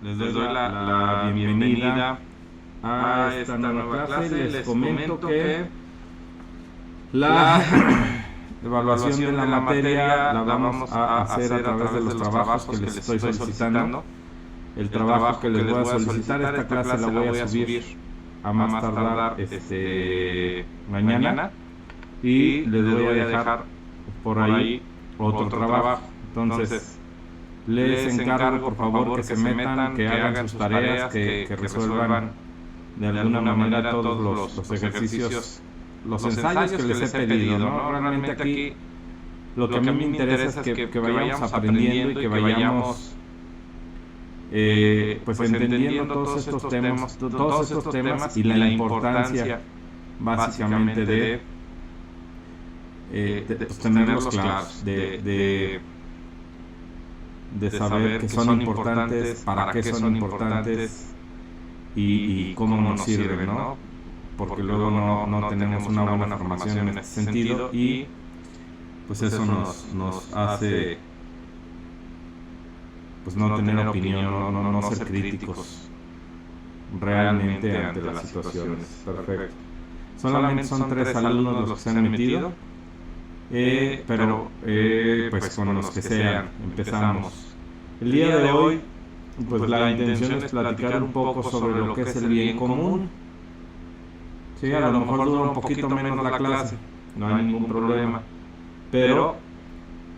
Les doy la bienvenida a esta nueva clase. Les comento que la evaluación de la materia la vamos a hacer a través de los trabajos que les estoy solicitando. El trabajo que les voy a solicitar, esta clase la voy a subir a más tardar mañana, y les voy a dejar por ahí otro trabajo. Entonces les encargo por favor que se metan, que hagan sus tareas, que resuelvan de alguna manera todos los ejercicios, los ensayos que les he pedido, ¿no? Realmente aquí lo que a mí me interesa es que vayamos aprendiendo y que vayamos pues entendiendo todos estos temas y la importancia básicamente de pues tenerlos claros, de saber que son importantes, para qué son importantes y cómo nos sirven, ¿no? Porque luego no tenemos una buena formación en este sentido y pues eso nos hace pues no tener opinión, no ser críticos realmente ante las situaciones. Perfecto. Solamente son 3 alumnos los que se han metido, pero pues con los que sean, empezamos. El día de hoy, pues la intención es platicar un poco sobre lo que es el bien común. Sí, a lo mejor dura un poquito menos la clase, no hay ningún problema, pero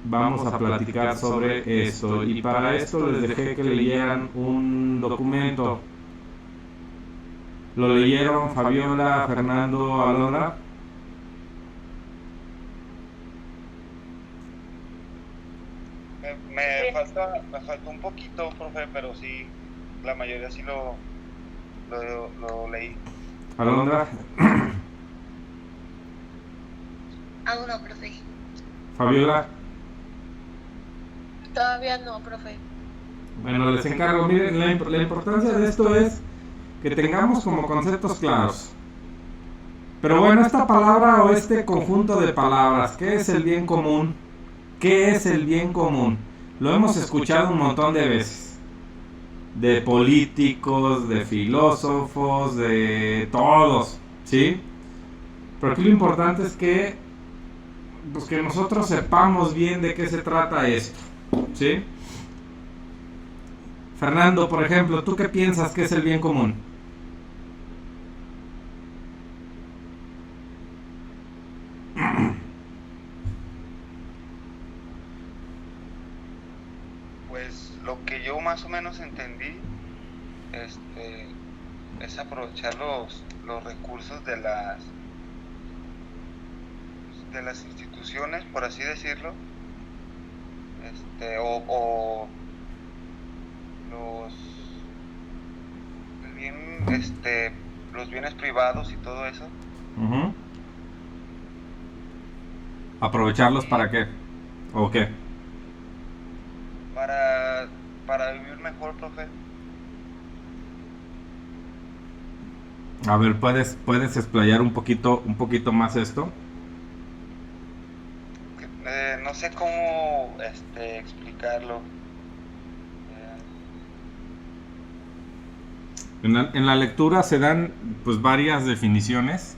vamos a platicar sobre esto, y para esto les dejé que leyeran un documento. ¿Lo leyeron Fabiola, Fernando, Alondra? Me faltó un poquito, profe, pero sí, la mayoría sí lo leí. Alondra. Aún no, profe. Fabiola. Todavía no, profe. Bueno, les encargo. Miren, la importancia de esto es que tengamos como conceptos claros. Pero bueno, esta palabra o este conjunto de palabras, ¿qué es el bien común? ¿Qué es el bien común? Lo hemos escuchado un montón de veces. De políticos, de filósofos, de todos, ¿sí? Pero aquí lo importante es que, pues, que nosotros sepamos bien de qué se trata esto, ¿sí? Fernando, por ejemplo, ¿tú qué piensas que es el bien común? Pues lo que yo más o menos entendí es aprovechar los recursos de las instituciones, por así decirlo, o los bienes privados y todo eso. Uh-huh. ¿Aprovecharlos para qué? ¿O qué? Para vivir mejor, profe. A ver, ¿puedes explayar un poquito más esto? No sé cómo explicarlo. En la lectura se dan pues varias definiciones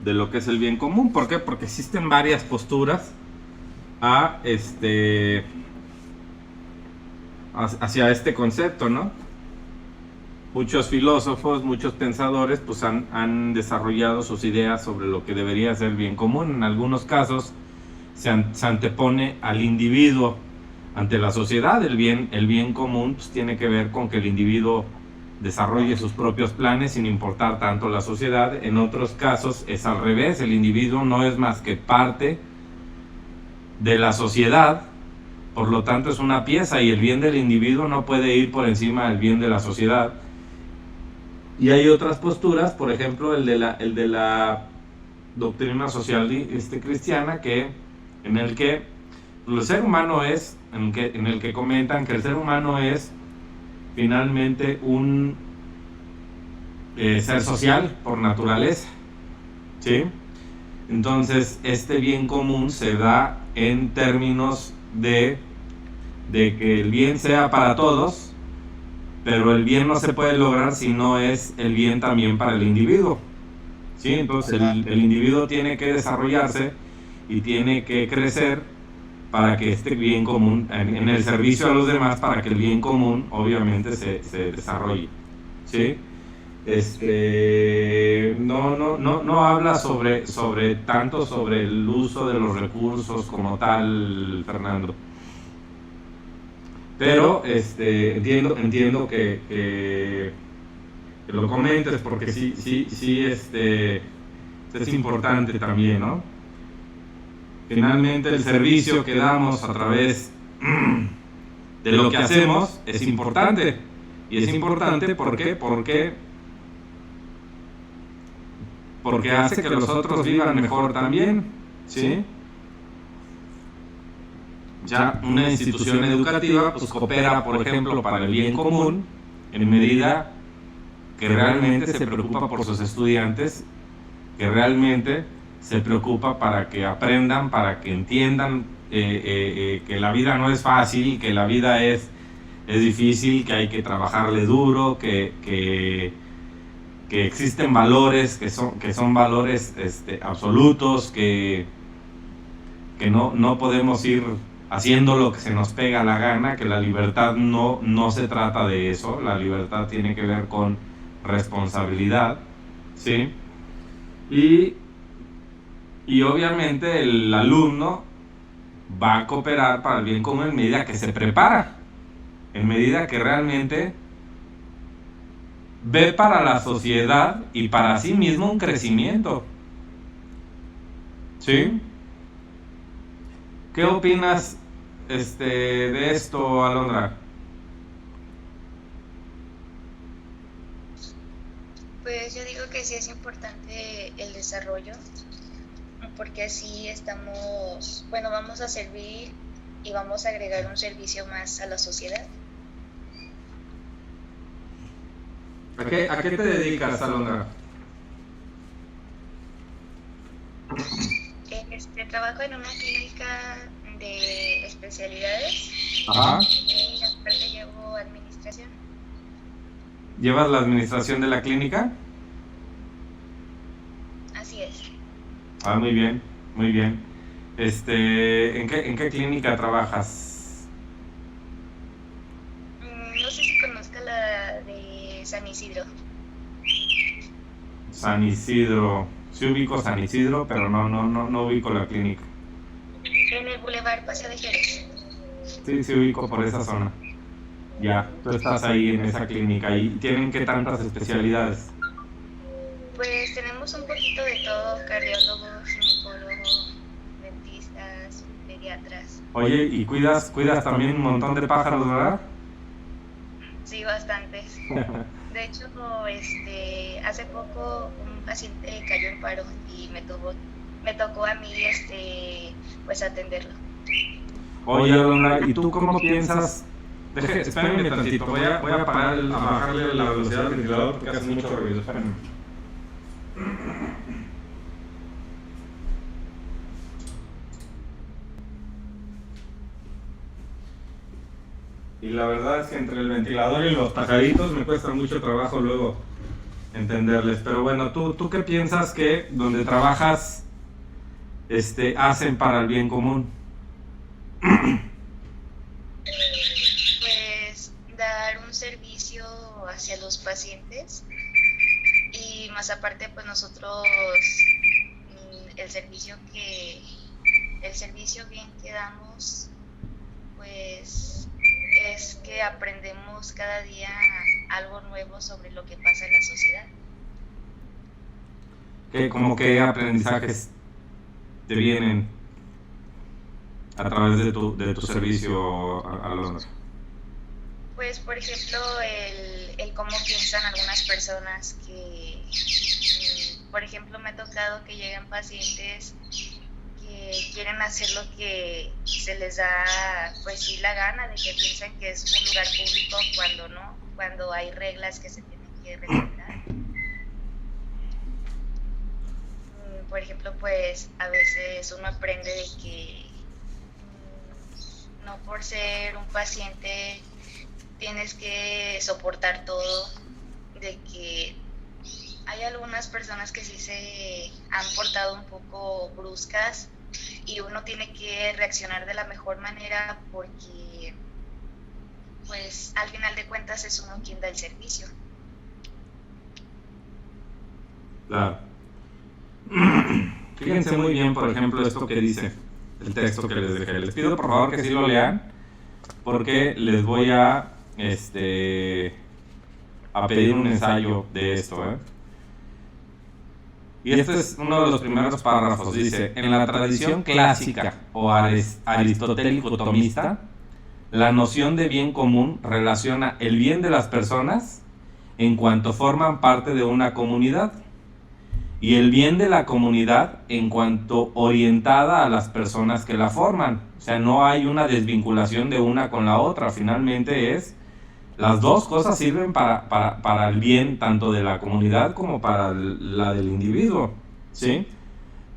de lo que es el bien común. ¿Por qué? Porque existen varias posturas hacia este concepto, ¿no? Muchos filósofos, muchos pensadores pues han desarrollado sus ideas sobre lo que debería ser bien común. En algunos casos se antepone al individuo ante la sociedad. El bien común pues tiene que ver con que el individuo desarrolle sus propios planes sin importar tanto la sociedad. En otros casos es al revés, el individuo no es más que parte de la sociedad, por lo tanto es una pieza y el bien del individuo no puede ir por encima del bien de la sociedad. Y hay otras posturas, por ejemplo el de la doctrina social cristiana, en el que el ser humano es, en el que comentan que el ser humano es finalmente un ser social por naturaleza, ¿sí? Entonces este bien común se da en términos de de que el bien sea para todos, pero el bien no se puede lograr si no es el bien también para el individuo. ¿Sí? Entonces el individuo tiene que desarrollarse y tiene que crecer para que este bien común, en el servicio a los demás, para que el bien común obviamente se desarrolle. ¿Sí? No habla tanto sobre el uso de los recursos como tal, Fernando. Pero entiendo que lo comentes, porque sí es importante también, ¿no? Finalmente el servicio que damos a través de lo que hacemos es importante. Y es importante ¿por qué? Porque hace que los otros vivan mejor también, ¿sí? Ya una institución educativa pues coopera, por ejemplo, para el bien común, en medida que realmente se preocupa por sus estudiantes, que realmente se preocupa para que aprendan, para que entiendan que la vida no es fácil, que la vida es difícil, que hay que trabajarle duro, que existen valores que son valores absolutos, que no podemos ir haciendo lo que se nos pega la gana, que la libertad no se trata de eso, la libertad tiene que ver con responsabilidad, ¿sí? Y obviamente el alumno va a cooperar para el bien común en medida que se prepara, en medida que realmente ve para la sociedad y para sí mismo un crecimiento. ¿Sí? ¿Qué opinas de esto, Alondra? Pues yo digo que sí es importante el desarrollo, porque así vamos a servir y vamos a agregar un servicio más a la sociedad. ¿A qué te dedicas, Alondra? Trabajo en una clínica de especialidades. Ajá. Y aparte llevo administración. ¿Llevas la administración de la clínica? Así es. Ah, muy bien, muy bien. ¿En qué clínica trabajas? No sé si conozca la de San Isidro. San Isidro. Sí ubico San Isidro, pero no ubico la clínica. En el Boulevard Paseo de Jerez. Sí ubico por esa zona. Ya, tú estás ahí en esa clínica. ¿Y tienen qué tantas especialidades? Pues tenemos un poquito de todo: cardiólogos, ginecólogos, dentistas, pediatras. Oye, ¿y cuidas también un montón de pájaros, verdad? Sí, bastantes. De hecho, hace poco un paciente cayó en paro y me tocó a mí pues atenderlo. Oye, Alondra, ¿y tú cómo piensas? Espérenme tantito, voy a parar a bajarle la velocidad del ventilador porque hace mucho ruido. Espérenme. Y la verdad es que entre el ventilador y los pajaritos me cuesta mucho trabajo luego entenderles. Pero bueno, ¿tú qué piensas que donde trabajas hacen para el bien común? Pues dar un servicio hacia los pacientes, y más aparte pues nosotros el servicio bien que damos pues es que aprendemos cada día algo nuevo sobre lo que pasa en la sociedad. ¿Qué aprendizajes te vienen a través de tu servicio, Alondra? Pues por ejemplo el cómo piensan algunas personas que por ejemplo me ha tocado que llegan pacientes que quieren hacer lo que se les da pues sí la gana, de que piensan que es un lugar público cuando no, cuando hay reglas que se tienen que respetar. Por ejemplo, pues a veces uno aprende de que No por ser un paciente tienes que soportar todo, de que hay algunas personas que sí se han portado un poco bruscas y uno tiene que reaccionar de la mejor manera porque pues al final de cuentas es uno quien da el servicio. Claro. Fíjense muy bien, por ejemplo, esto que dice el texto que les dejé. Les pido por favor que sí lo lean, porque les voy a pedir un ensayo de esto, ¿eh? Y este es uno de los primeros párrafos. Dice: en la tradición clásica o aristotélico-tomista, la noción de bien común relaciona el bien de las personas en cuanto forman parte de una comunidad, y el bien de la comunidad en cuanto orientada a las personas que la forman. O sea, no hay una desvinculación de una con la otra. Finalmente las dos cosas sirven para el bien tanto de la comunidad como para la del individuo, ¿sí?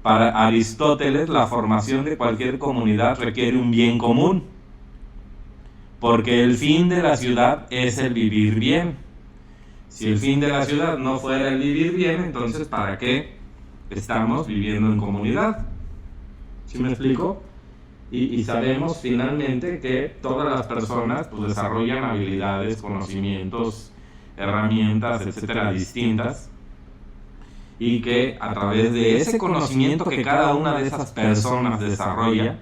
Para Aristóteles, la formación de cualquier comunidad requiere un bien común, porque el fin de la ciudad es el vivir bien. Si el fin de la ciudad no fuera el vivir bien, entonces ¿para qué estamos viviendo en comunidad? ¿Sí me explico? Y sabemos finalmente que todas las personas pues desarrollan habilidades, conocimientos, herramientas, etcétera, distintas, y que a través de ese conocimiento que cada una de esas personas desarrolla,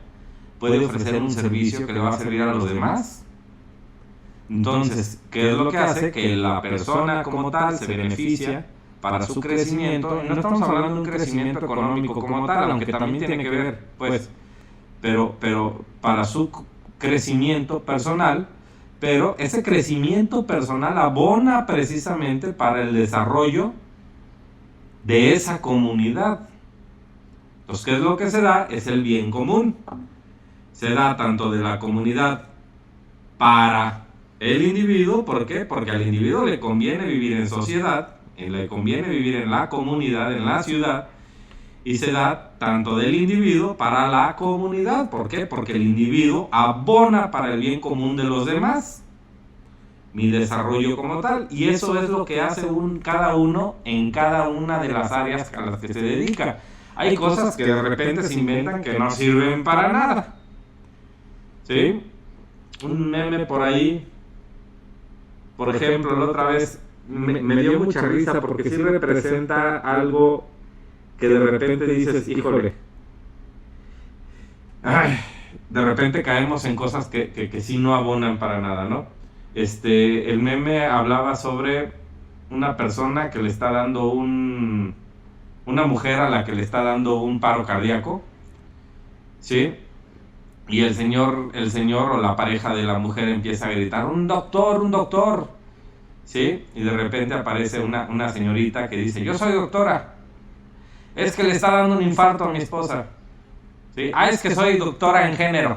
puede ofrecer un servicio que le va a servir a los demás. Entonces, ¿qué es lo que hace? Que la persona como tal se beneficia para su crecimiento. Y no estamos hablando de un crecimiento económico como tal, aunque también tiene que ver, pues, pero para su crecimiento personal, pero ese crecimiento personal abona precisamente para el desarrollo de esa comunidad. Entonces, ¿qué es lo que se da? Es el bien común. Se da tanto de la comunidad para el individuo. ¿Por qué? Porque al individuo le conviene vivir en sociedad, le conviene vivir en la comunidad, en la ciudad, y se da tanto del individuo para la comunidad. ¿Por qué? Porque el individuo abona para el bien común de los demás, mi desarrollo como tal, y eso es lo que hace cada uno en cada una de las áreas a las que se dedica. Hay cosas que de repente se inventan que no sirven para nada, ¿sí? Un meme por ahí, por ejemplo, la otra vez me dio mucha risa porque sí representa algo que de repente dices, híjole, ay, de repente caemos en cosas que sí no abonan para nada, ¿no? El meme hablaba sobre una persona que le está dando una mujer a la que le está dando un paro cardíaco, ¿sí? Y el señor o la pareja de la mujer empieza a gritar, ¡un doctor! ¿Sí? Y de repente aparece una señorita que dice, yo soy doctora. Es que le está dando un infarto a mi esposa. ¿Sí? Ah, es que soy doctora en género.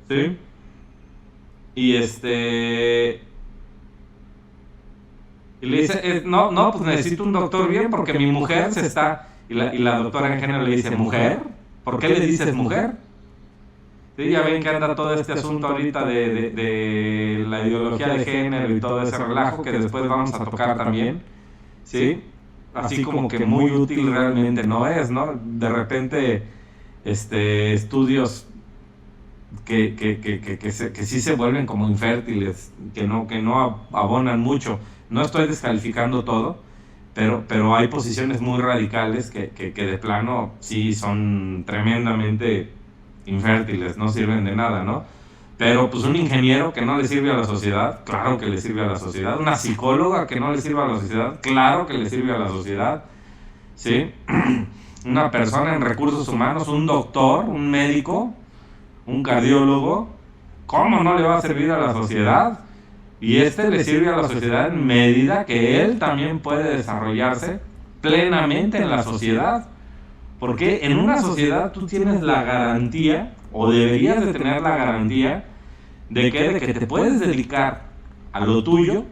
¿Sí? Y y le dice, no, pues necesito un doctor bien porque mi mujer se está... Y la doctora en género le dice, ¿mujer? ¿Por qué le dices mujer? Sí, ya ven que anda todo este asunto ahorita de la ideología de género y todo ese relajo que después vamos a tocar también, ¿sí? Así como que muy útil realmente no es, ¿no? De repente, estudios que sí se vuelven como infértiles, que no abonan mucho. No estoy descalificando todo, pero hay posiciones muy radicales que de plano sí son tremendamente infértiles, no sirven de nada, ¿no? Pero pues un ingeniero que no le sirve a la sociedad, claro que le sirve a la sociedad. Una psicóloga que no le sirve a la sociedad, claro que le sirve a la sociedad, ¿sí? Una persona en recursos humanos, un doctor, un médico, un cardiólogo, ¿cómo no le va a servir a la sociedad? Y le sirve a la sociedad en medida que él también puede desarrollarse plenamente en la sociedad. Porque en una sociedad tú tienes la garantía, o deberías de tener la garantía, de que te puedes dedicar a lo tuyo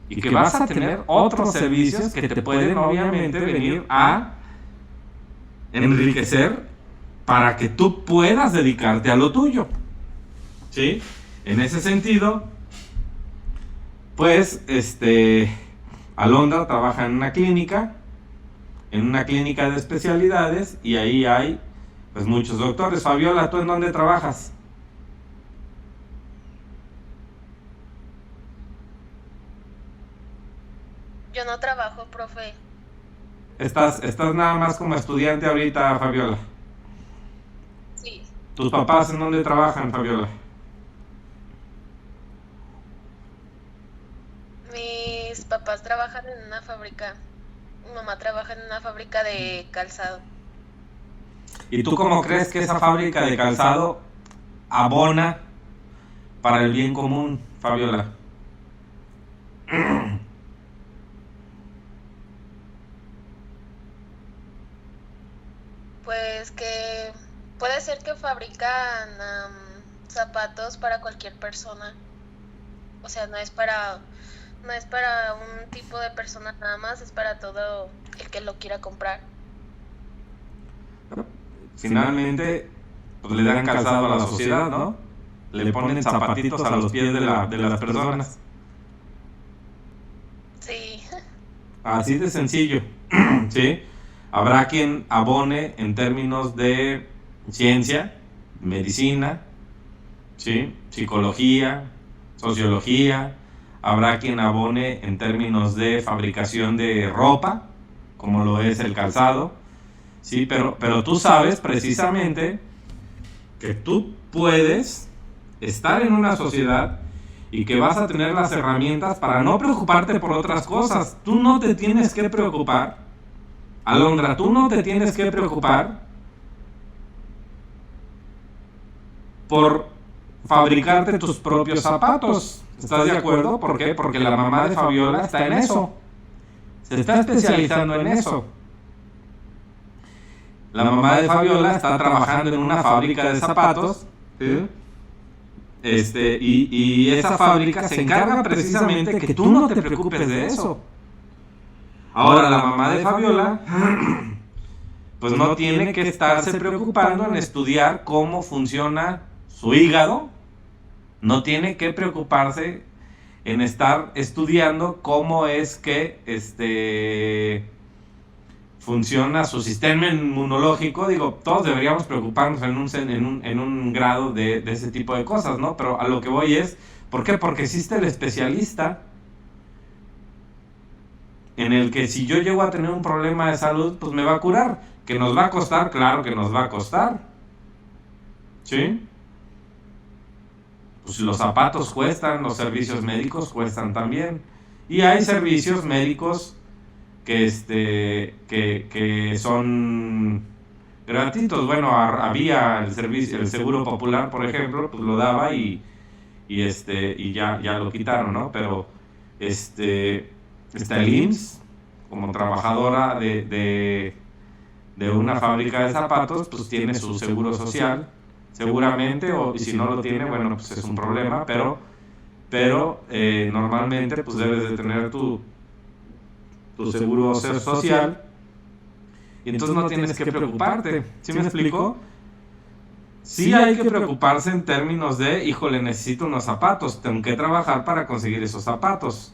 y que vas a tener otros servicios que te pueden obviamente venir a enriquecer para que tú puedas dedicarte a lo tuyo. ¿Sí? En ese sentido, pues, Alondra trabaja en una clínica de especialidades, y ahí hay, pues, muchos doctores. Fabiola, ¿tú en dónde trabajas? Yo no trabajo, profe. Estás nada más como estudiante ahorita, Fabiola. Sí. ¿Tus papás en dónde trabajan, Fabiola? Mis papás trabajan en una fábrica. Mi mamá trabaja en una fábrica de calzado. ¿Y tú cómo crees que esa fábrica de calzado abona para el bien común, Fabiola? Pues que puede ser que fabrican zapatos para cualquier persona. O sea, no es para un tipo de persona nada más, es para todo el que lo quiera comprar. Finalmente, pues le dan calzado a la sociedad, ¿no? Le ponen zapatitos a los pies de las personas. Sí. Así de sencillo, ¿sí? Habrá quien abone en términos de ciencia, medicina, ¿sí? Psicología, sociología. Habrá quien abone en términos de fabricación de ropa, como lo es el calzado, ¿sí? Pero tú sabes precisamente que tú puedes estar en una sociedad y que vas a tener las herramientas para no preocuparte por otras cosas. Tú no te tienes que preocupar, Alondra, tú no te tienes que preocupar por fabricarte tus propios zapatos. ¿Estás de acuerdo? ¿Por qué? Porque la mamá de Fabiola está en eso. Se está especializando en eso. La mamá de Fabiola está trabajando en una fábrica de zapatos, ¿sí? Y esa fábrica se encarga precisamente que tú no te preocupes de eso. Ahora la mamá de Fabiola pues no tiene que estarse preocupando en estudiar cómo funciona su hígado, no tiene que preocuparse en estar estudiando cómo es que funciona su sistema inmunológico. Digo, todos deberíamos preocuparnos en un grado de ese tipo de cosas, ¿no? Pero a lo que voy es, ¿por qué? Porque existe el especialista en el que si yo llego a tener un problema de salud, pues me va a curar. ¿Que nos va a costar? Claro que nos va a costar. ¿Sí? Pues los zapatos cuestan, los servicios médicos cuestan también. Y hay servicios médicos que son gratuitos. Bueno, había el Seguro Popular, por ejemplo, pues lo daba y ya lo quitaron, ¿no? Pero está el IMSS, como trabajadora de una fábrica de zapatos, pues tiene su seguro social, seguramente, y si no lo tiene, bueno, pues es un problema, pero normalmente pues debes de tener tu seguro social, y entonces no tienes que preocuparte. ¿Sí me explico? Sí hay que preocuparse en términos de, híjole, necesito unos zapatos, tengo que trabajar para conseguir esos zapatos.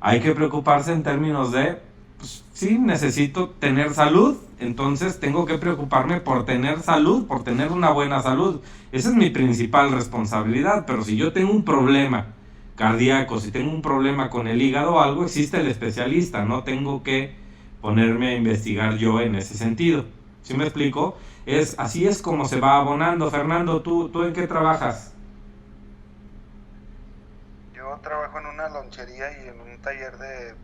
Hay que preocuparse en términos de, pues sí, necesito tener salud, entonces tengo que preocuparme por tener salud, por tener una buena salud. Esa es mi principal responsabilidad. Pero si yo tengo un problema cardíaco, si tengo un problema con el hígado o algo, existe el especialista, no tengo que ponerme a investigar yo en ese sentido. ¿Sí me explico? Así es como se va abonando. Fernando, ¿tú en qué trabajas? Yo trabajo en una lonchería y en un taller de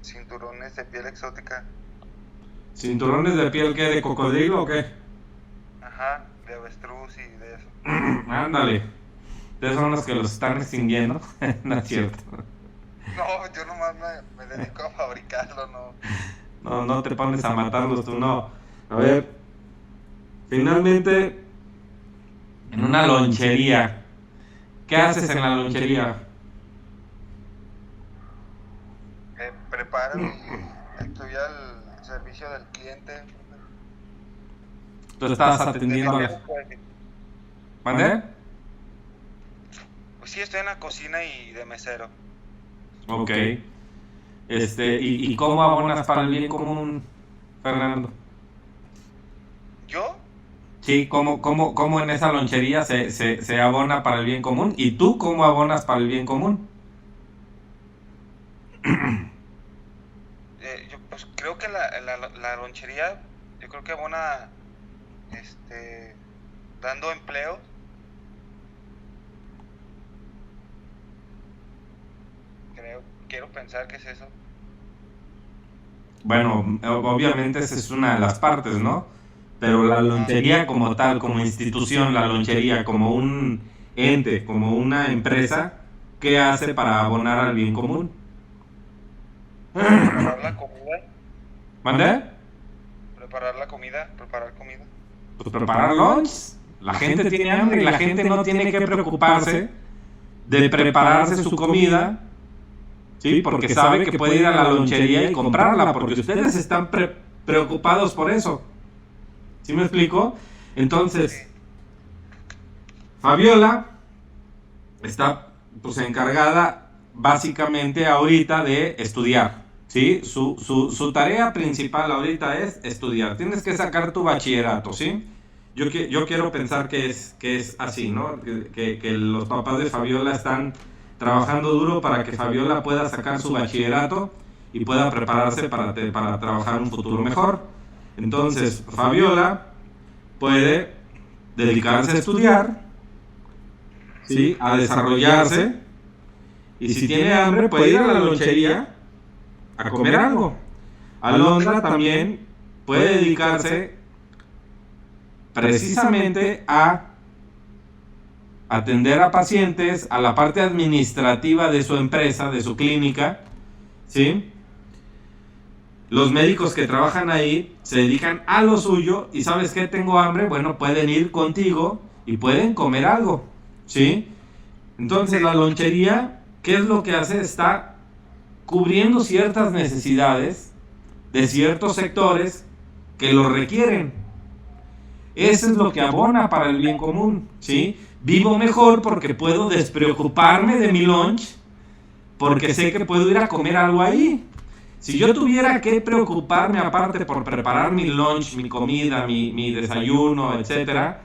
cinturones de piel exótica. ¿Cinturones de piel qué? ¿De cocodrilo o qué? Ajá, de avestruz y de eso. Ándale. Ustedes son los que los están extinguiendo. No es cierto. No, yo nomás me dedico a fabricarlo, no. No te pones a matarlos tú, no. A ver, finalmente, en una lonchería, ¿qué haces en la lonchería? Preparo y estoy al servicio del cliente. Tú estás atendiendo a las... ¿Mande? Pues sí, estoy en la cocina y de mesero. Ok. ¿Y cómo abonas para el bien común, Fernando? ¿Yo? Sí, ¿cómo en esa lonchería se abona para el bien común? ¿Y tú cómo abonas para el bien común? Yo pues creo que la lonchería, yo creo que abona, dando empleo. Quiero pensar que es eso. Bueno, obviamente esa es una de las partes, ¿no? Pero la lonchería como tal, como institución, la lonchería como un ente, como una empresa, ¿qué hace para abonar al bien común? Preparar la comida. ¿Mande? Preparar comida. Pues preparar lunch. La gente tiene hambre y la gente no tiene que preocuparse de prepararse su comida, ¿sí? Porque sabe que puede ir a la lonchería y comprarla, porque ustedes están preocupados por eso. ¿Sí me explico? Entonces, Fabiola está pues encargada básicamente ahorita de estudiar, ¿sí? Su tarea principal ahorita es estudiar. Tienes que sacar tu bachillerato, ¿sí? Yo quiero pensar que es así, ¿no? Que los papás de Fabiola están trabajando duro para que Fabiola pueda sacar su bachillerato y pueda prepararse para trabajar un futuro mejor. Entonces, Fabiola puede dedicarse a estudiar, ¿sí? A desarrollarse, y si tiene hambre puede ir a la lonchería a comer algo. Alondra también puede dedicarse precisamente a atender a pacientes, a la parte administrativa de su empresa, de su clínica, ¿sí? Los médicos que trabajan ahí se dedican a lo suyo y ¿sabes qué? Tengo hambre, bueno, pueden ir contigo y pueden comer algo, ¿sí? Entonces la lonchería, ¿qué es lo que hace? Está cubriendo ciertas necesidades de ciertos sectores que lo requieren. Eso es lo que abona para el bien común, ¿sí? Vivo mejor porque puedo despreocuparme de mi lunch, porque sé que puedo ir a comer algo ahí. Si yo tuviera que preocuparme aparte por preparar mi lunch, mi comida, mi desayuno, etcétera,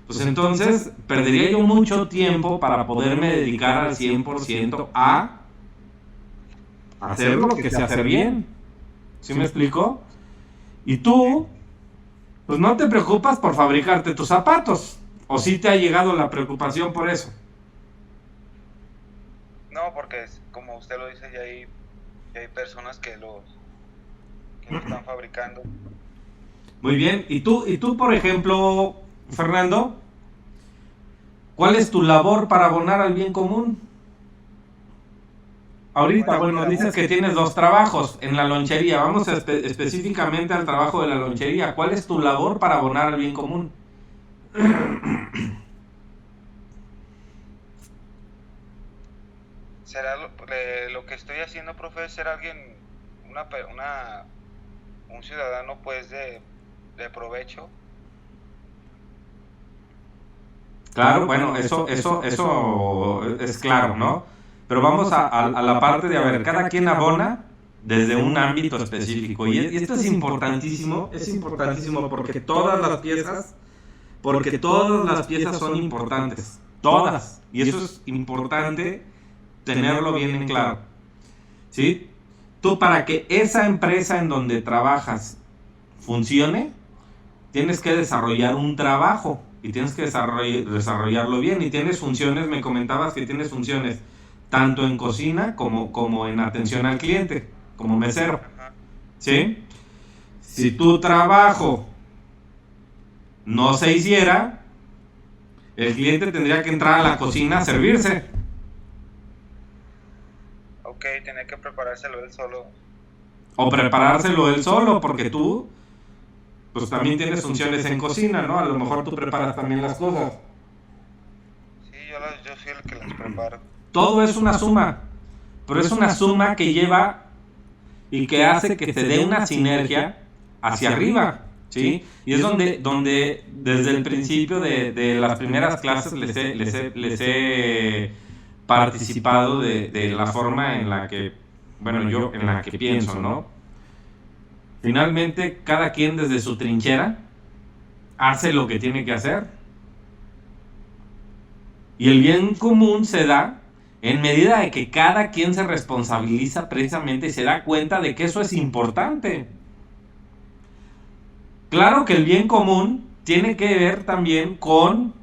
pues entonces perdería yo mucho tiempo para poderme dedicar al 100% a hacer lo que sé hacer bien. ¿Sí me explico? Y tú, pues no te preocupas por fabricarte tus zapatos. ¿O sí te ha llegado la preocupación por eso? No, porque como usted lo dice, ya hay personas que lo están fabricando. Muy bien. ¿Y tú, por ejemplo, Fernando, cuál es tu labor para abonar al bien común? Ahorita, bueno, dices que tienes 2 trabajos en la lonchería. Vamos específicamente al trabajo de la lonchería. ¿Cuál es tu labor para abonar al bien común? ¿Será lo que estoy haciendo, profe, ser alguien, un ciudadano pues de provecho? Claro, bueno, eso es claro, ¿no? Pero vamos a la parte de, a ver, cada quien abona desde un ámbito específico. Y esto es importantísimo porque todas las piezas son importantes, todas. Y eso es importante tenerlo bien en claro, ¿sí? Tú, para que esa empresa en donde trabajas funcione, tienes que desarrollar un trabajo y tienes que desarrollarlo bien. Y tienes funciones, me comentabas que tienes funciones tanto en cocina como en atención al cliente, como mesero, ¿sí? Si tu trabajo no se hiciera, el cliente tendría que entrar a la cocina a servirse. Ok, tenía que preparárselo él solo. O preparárselo él solo, porque tú, pues también tienes funciones en cocina, ¿no? A lo mejor tú preparas también las cosas. Sí, yo soy el que las preparo. Todo es una suma, pero es una suma que lleva y que hace que te dé una sinergia hacia arriba, ¿sí? Y es donde desde el principio de las primeras clases les he participado de la forma en la que, bueno, yo en la que pienso, ¿no? Finalmente, cada quien desde su trinchera hace lo que tiene que hacer. Y el bien común se da en medida de que cada quien se responsabiliza precisamente y se da cuenta de que eso es importante. Claro que el bien común tiene que ver también con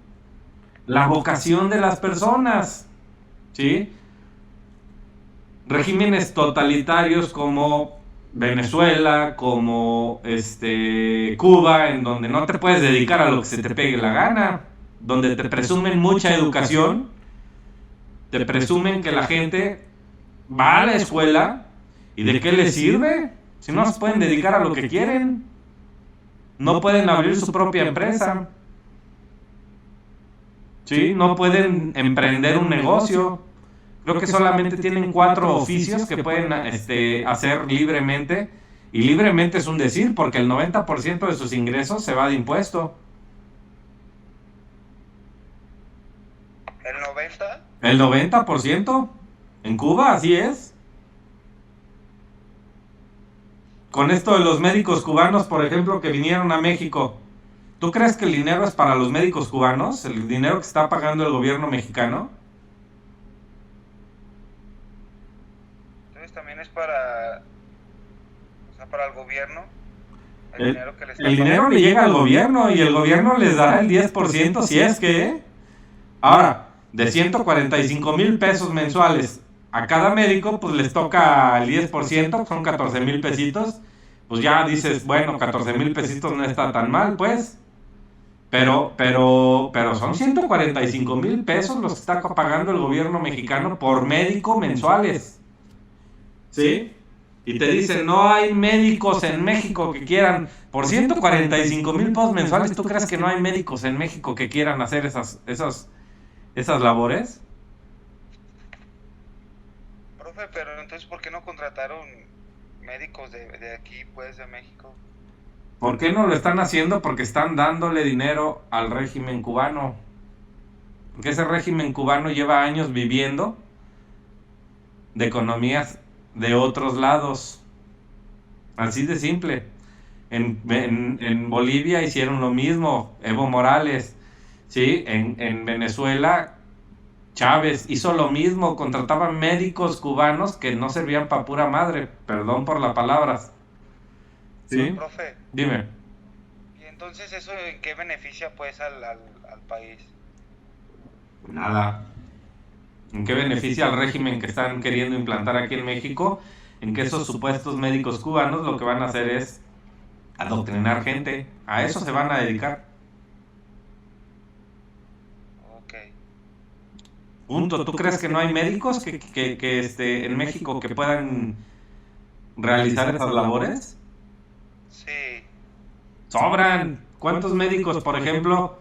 la vocación de las personas, ¿sí? Regímenes totalitarios como Venezuela, como Cuba, en donde no te puedes dedicar a lo que se te pegue la gana, donde te presumen mucha educación, te presumen que la gente va a la escuela y ¿de qué les sirve? Si no se pueden dedicar a lo que quieren, no pueden abrir su propia empresa, ¿sí? No pueden emprender un negocio. Creo que solamente tienen 4 oficios que pueden hacer libremente. Y libremente es un decir, porque el 90% de sus ingresos se va de impuesto. ¿El 90%? El 90%. En Cuba, así es. Con esto de los médicos cubanos, por ejemplo, que vinieron a México, ¿tú crees que el dinero es para los médicos cubanos? ¿El dinero que está pagando el gobierno mexicano? Entonces también es para el gobierno. El dinero le llega al gobierno y el gobierno les dará el 10% si es que... Ahora, de 145,000 pesos mensuales a cada médico, pues les toca el 10%, son 14,000 pesitos. Pues ya dices, bueno, 14,000 pesitos no está tan mal, pues. Pero son 145,000 pesos los que está pagando el gobierno mexicano por médico mensuales. ¿Sí? Y te dicen, no hay médicos en México que quieran, por 145,000 pesos mensuales, ¿tú crees que no hay médicos en México que quieran hacer esas labores? Profe, pero entonces, ¿por qué no contrataron médicos de aquí, pues, de México? ¿Por qué no lo están haciendo? Porque están dándole dinero al régimen cubano. Porque ese régimen cubano lleva años viviendo de economías de otros lados. Así de simple. En Bolivia hicieron lo mismo, Evo Morales. ¿Sí? En Venezuela, Chávez hizo lo mismo, contrataban médicos cubanos que no servían para pura madre, perdón por las palabras. ¿Sí? Profe, Dime. ¿y entonces eso en qué beneficia, pues, al país? Nada. ¿En qué beneficia al régimen que están queriendo implantar aquí en México? En que esos supuestos médicos cubanos lo que van a hacer es adoctrinar gente. A eso se van a dedicar. Ok. Punto. ¿Tú crees que no hay médicos que en México que puedan realizar esas labores? Sí. Sobran. ¿Cuántos médicos, por ejemplo,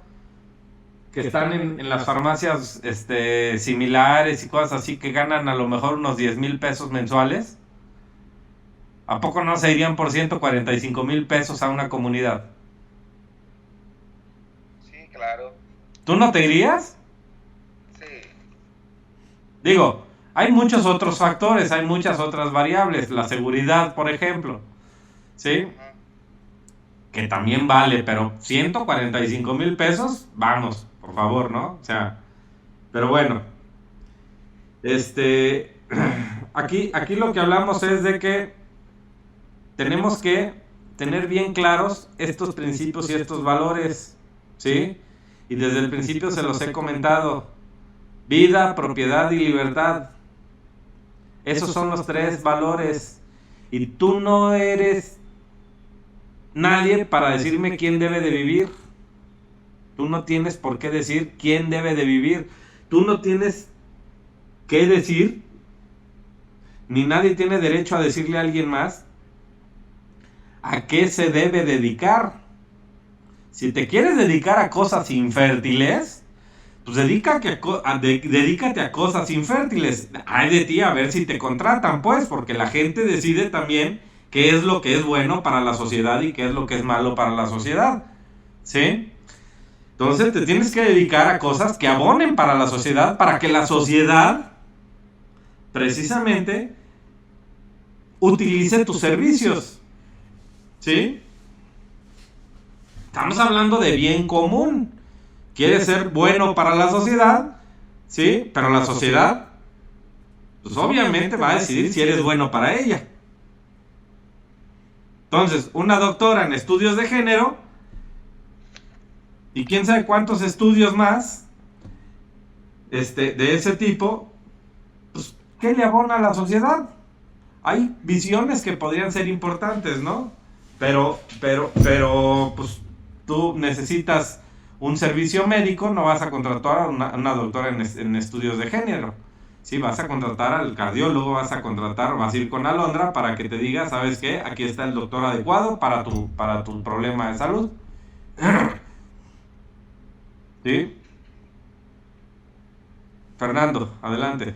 que están en las farmacias similares y cosas así, que ganan a lo mejor unos 10,000 pesos mensuales? ¿A poco no se irían por 145,000 pesos a una comunidad? Sí, claro. ¿Tú no te irías? Sí. Digo, hay muchos otros factores, hay muchas otras variables. La seguridad, por ejemplo, ¿sí? Que también vale, pero 145,000 pesos, vamos, por favor, ¿no? O sea, pero bueno, aquí lo que hablamos es de que tenemos que tener bien claros estos principios y estos valores, ¿sí? Y desde el principio se los he comentado: vida, propiedad y libertad. Esos son los 3 valores. Y tú no eres nadie para decirme quién debe de vivir. Tú no tienes por qué decir quién debe de vivir. Tú no tienes que decir, ni nadie tiene derecho a decirle a alguien más a qué se debe dedicar. Si te quieres dedicar a cosas infértiles, pues dedícate a cosas infértiles. Hay de ti a ver si te contratan, pues, porque la gente decide también qué es lo que es bueno para la sociedad y qué es lo que es malo para la sociedad, ¿sí? Entonces te tienes que dedicar a cosas que abonen para la sociedad, para que la sociedad precisamente utilice tus servicios, ¿sí? Estamos hablando de bien común. Quieres ser bueno para la sociedad, ¿sí? Pero la sociedad, pues obviamente va a decidir si eres bueno para ella. Entonces, una doctora en estudios de género y quién sabe cuántos estudios más de ese tipo, pues, ¿qué le abona a la sociedad? Hay visiones que podrían ser importantes, ¿no? Pero, pues, tú necesitas un servicio médico, no vas a contratar a una doctora en estudios de género. Sí, vas a contratar al cardiólogo, vas a ir con Alondra para que te diga, ¿sabes qué? Aquí está el doctor adecuado para tu problema de salud. ¿Sí? Fernando, adelante.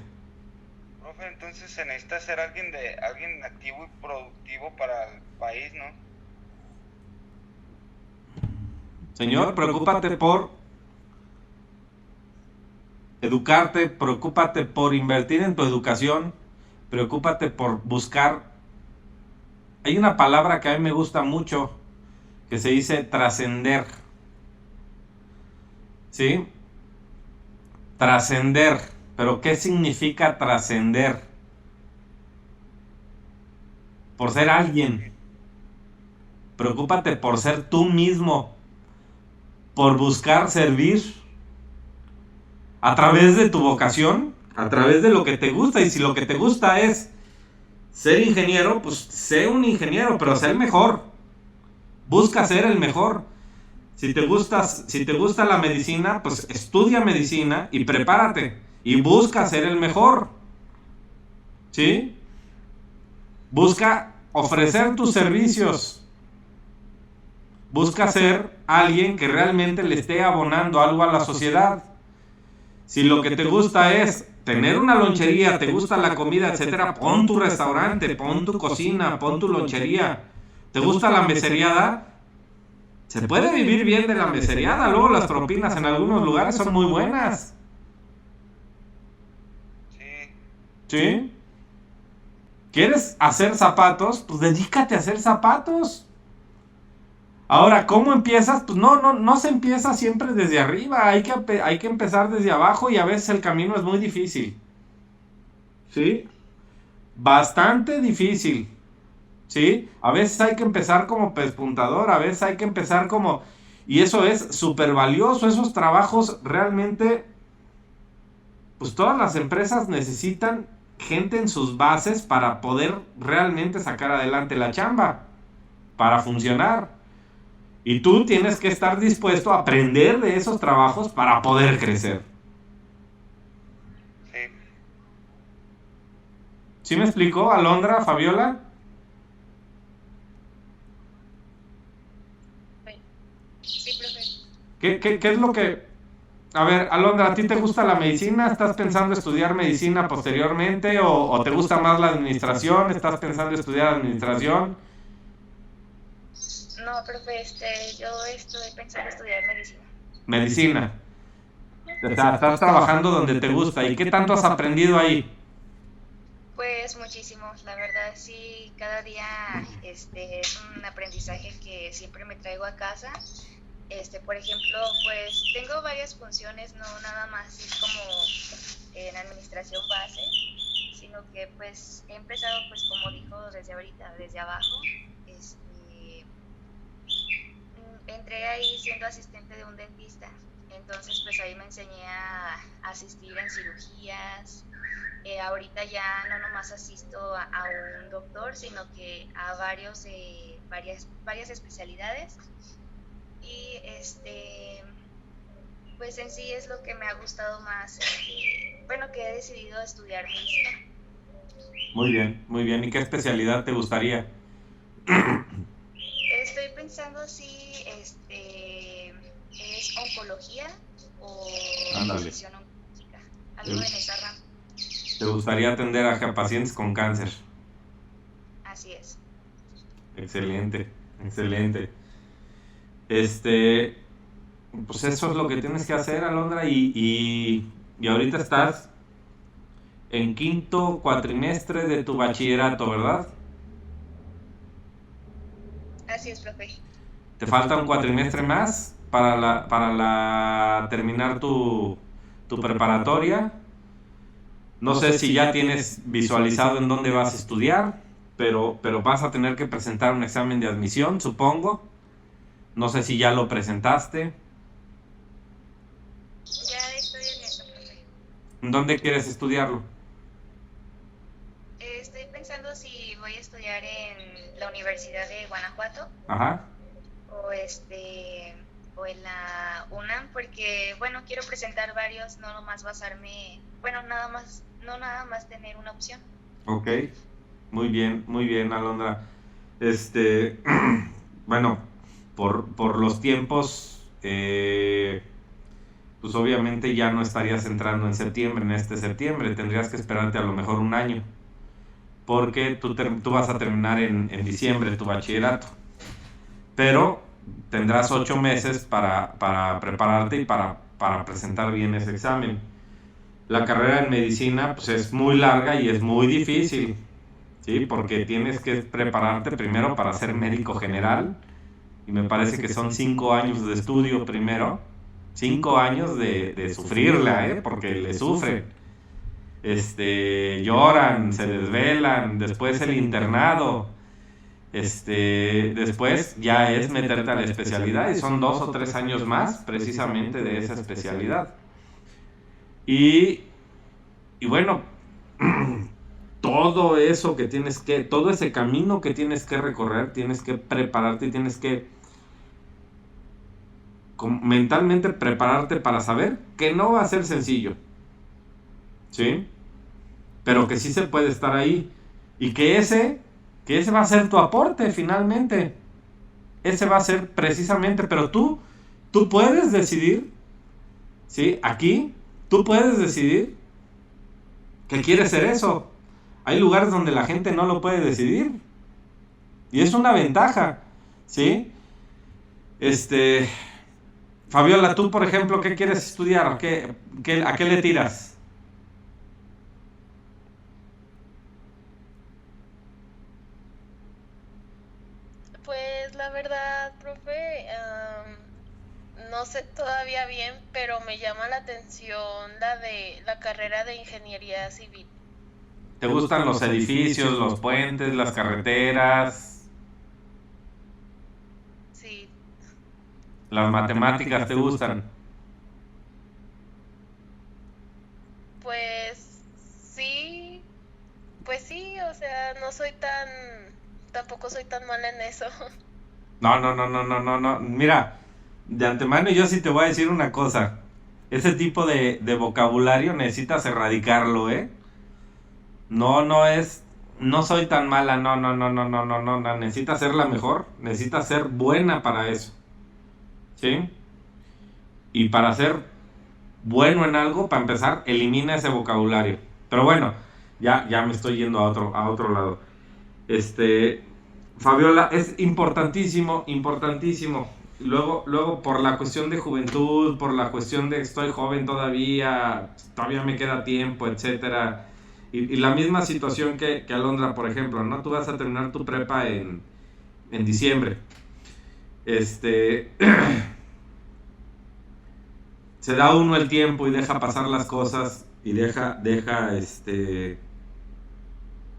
Profe, entonces se necesita ser alguien activo y productivo para el país, ¿no? Señor, preocúpate por educarte, preocúpate por invertir en tu educación, preocúpate por buscar. Hay una palabra que a mí me gusta mucho, que se dice trascender. ¿Sí? Trascender. ¿Pero qué significa trascender? Por ser alguien. Preocúpate por ser tú mismo, por buscar servir a través de tu vocación, a través de lo que te gusta. Y si lo que te gusta es ser ingeniero, pues sé un ingeniero, pero sé el mejor. Busca ser el mejor. Si te gusta la medicina, pues estudia medicina y prepárate y busca ser el mejor. ¿Sí? Busca ofrecer tus servicios. Busca ser alguien que realmente le esté abonando algo a la sociedad. Si lo que te gusta es tener una lonchería, te gusta la comida, etcétera, pon tu restaurante, pon tu cocina, pon tu lonchería. ¿Te gusta la meseriada? Se puede vivir bien de la meseriada. Luego las propinas en algunos lugares son muy buenas. Sí. ¿Sí? ¿Quieres hacer zapatos? Pues dedícate a hacer zapatos. Ahora, ¿cómo empiezas? Pues no se empieza siempre desde arriba. Hay que empezar desde abajo y a veces el camino es muy difícil. ¿Sí? Bastante difícil. ¿Sí? A veces hay que empezar como pespuntador, a veces hay que empezar como... Y eso es súper valioso, esos trabajos realmente... Pues todas las empresas necesitan gente en sus bases para poder realmente sacar adelante la chamba, para funcionar. Y tú tienes que estar dispuesto a aprender de esos trabajos para poder crecer. Sí. ¿Sí me explicó, Alondra, Fabiola? Sí, profe. ¿Qué es lo que...? A ver, Alondra, ¿a ti te gusta la medicina? ¿Estás pensando estudiar medicina posteriormente? ¿O te gusta más la administración? ¿Estás pensando estudiar administración? No, profe, yo estoy pensando estudiar medicina. Medicina. O sea, estás trabajando donde te gusta. ¿Y qué tanto has aprendido ahí? Pues muchísimo, la verdad sí, cada día es un aprendizaje que siempre me traigo a casa. Por ejemplo, pues tengo varias funciones, no nada más es como en administración base, sino que pues he empezado, pues como dijo desde ahorita, desde abajo. Entré ahí siendo asistente de un dentista, entonces pues ahí me enseñé a asistir en cirugías. Ahorita ya no nomás asisto a un doctor, sino que a varias especialidades. Y pues en sí es lo que me ha gustado más, que he decidido estudiar medicina. Muy bien, muy bien. ¿Y qué especialidad te gustaría? Estoy pensando si es oncología o nutrición oncológica, algo en esa rama. ¿Te gustaría atender a pacientes con cáncer? Así es. excelente, excelente. Pues eso es lo que tienes que hacer, Alondra, y ahorita estás en quinto cuatrimestre de tu bachillerato, ¿verdad? Así es, profe. Te falta un cuatrimestre más para terminar tu preparatoria. No sé si ya tienes visualizado en dónde vas a estudiar, pero vas a tener que presentar un examen de admisión, supongo. No sé si ya lo presentaste. Ya estoy en eso, profe. ¿En dónde quieres estudiarlo? Estoy pensando si voy a estudiar en la Universidad de Guanajuato Ajá. o en la UNAM, porque bueno, quiero presentar varios, no nomás basarme, bueno, no nada más tener una opción. Ok. Muy bien, Alondra. Bueno, por los tiempos, pues obviamente ya no estarías entrando en septiembre, en este septiembre. Tendrías que esperarte a lo mejor un año, porque tú vas a terminar en diciembre tu bachillerato. Pero tendrás 8 meses para prepararte y para presentar bien ese examen. La carrera en medicina pues es muy larga y es muy difícil, ¿sí? Porque tienes que prepararte primero para ser médico general, y me parece que son 5 años de estudio primero, 5 años de sufrirla, porque le sufren. Lloran, se desvelan, después el internado, después ya es meterte a la especialidad, y son 2 o 3 años más precisamente de esa especialidad. Y bueno, todo eso todo ese camino que tienes que recorrer, tienes que prepararte y tienes que mentalmente prepararte para saber que no va a ser sencillo, ¿sí? Pero que sí se puede estar ahí, y que ese va a ser tu aporte finalmente. Ese va a ser precisamente, pero tú puedes decidir, ¿sí? Aquí tú puedes decidir que quieres ser eso. Hay lugares donde la gente no lo puede decidir, y es una ventaja, ¿sí? Fabiola, tú, por ejemplo, ¿qué quieres estudiar? ¿A qué le tiras? Pues la verdad, profe, no sé todavía bien, pero me llama la atención la carrera de ingeniería civil. ¿Te gustan los edificios, los puentes, las carreteras? Sí, ¿Las matemáticas te gustan? pues sí, o sea, tampoco soy tan mala en eso. No. Mira, de antemano yo sí te voy a decir una cosa. Ese tipo de vocabulario necesitas erradicarlo, ¿eh? No soy tan mala, no, necesitas ser la mejor, necesitas ser buena para eso, ¿sí? Y para ser bueno en algo, para empezar, elimina ese vocabulario. Pero bueno, ya me estoy yendo a otro lado. Fabiola, es importantísimo. Luego por la cuestión de juventud, por la cuestión de estoy joven todavía me queda tiempo, etcétera. Y la misma situación que Alondra, por ejemplo, ¿no? Tú vas a terminar tu prepa en diciembre. Se da uno el tiempo y deja pasar las cosas, y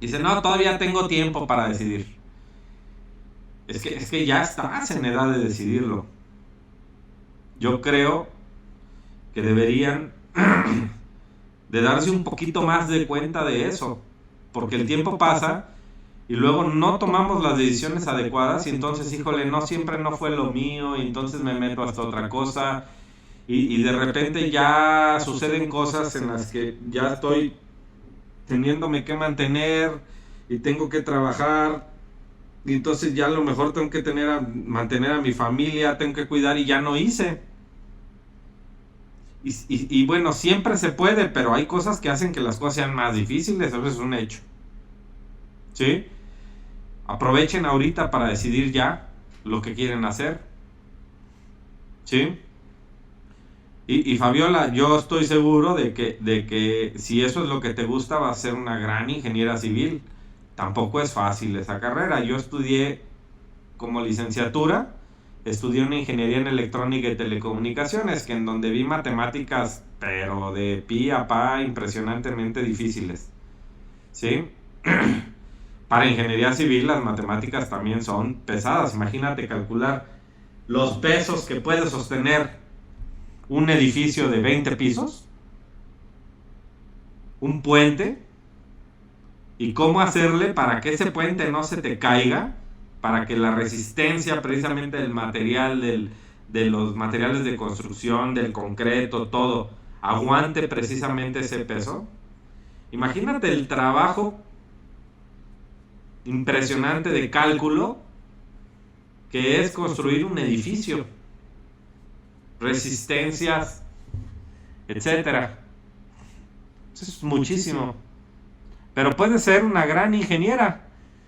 dice, no, todavía tengo tiempo para decidir. Es que ya estás en edad de decidirlo. Yo creo que deberían de darse un poquito más de cuenta de eso, porque el tiempo pasa y luego no tomamos las decisiones adecuadas, y entonces, híjole, no, siempre no fue lo mío, y entonces me meto hasta otra cosa, y de repente ya suceden cosas en las que ya estoy teniéndome que mantener y tengo que trabajar, y entonces ya a lo mejor tengo que mantener a mi familia, tengo que cuidar, y ya no hice. Y bueno, siempre se puede, pero hay cosas que hacen que las cosas sean más difíciles, eso es un hecho, ¿sí? Aprovechen ahorita para decidir ya lo que quieren hacer. ¿Sí? Y Fabiola, yo estoy seguro de que si eso es lo que te gusta, vas a ser una gran ingeniera civil. Tampoco es fácil esa carrera. Yo estudié como licenciatura, estudié una ingeniería en electrónica y telecomunicaciones, que en donde vi matemáticas, pero de pi a pa, impresionantemente difíciles. ¿Sí? Para ingeniería civil las matemáticas también son pesadas. Imagínate calcular los pesos que puede sostener un edificio de 20 pisos, un puente, y cómo hacerle para que ese puente no se te caiga, para que la resistencia precisamente del material, de los materiales de construcción, del concreto, todo, aguante precisamente ese peso. Imagínate el trabajo impresionante de cálculo que es construir un edificio, resistencias, etcétera. Eso es muchísimo. Pero puedes ser una gran ingeniera,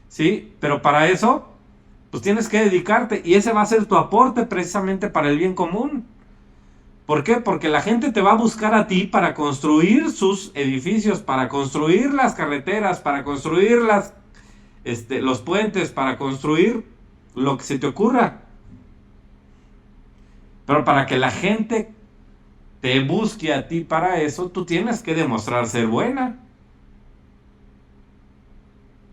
¿sí? Pero para eso, pues tienes que dedicarte, y ese va a ser tu aporte precisamente para el bien común. ¿Por qué? Porque la gente te va a buscar a ti para construir sus edificios, para construir las carreteras, para construir los puentes, para construir lo que se te ocurra. Pero para que la gente te busque a ti para eso, tú tienes que demostrar ser buena.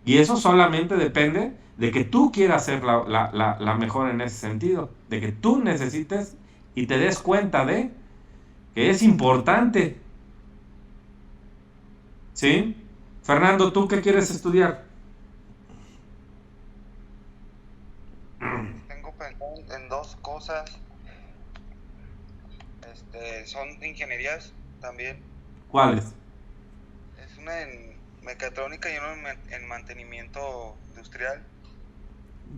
Y eso solamente depende de que tú quieras ser la mejor en ese sentido. De que tú necesites y te des cuenta de que es importante. ¿Sí? Fernando, ¿tú qué quieres estudiar? Tengo pensado en dos cosas. Son ingenierías también. ¿Cuáles? Es una en mecatrónica y una en mantenimiento industrial.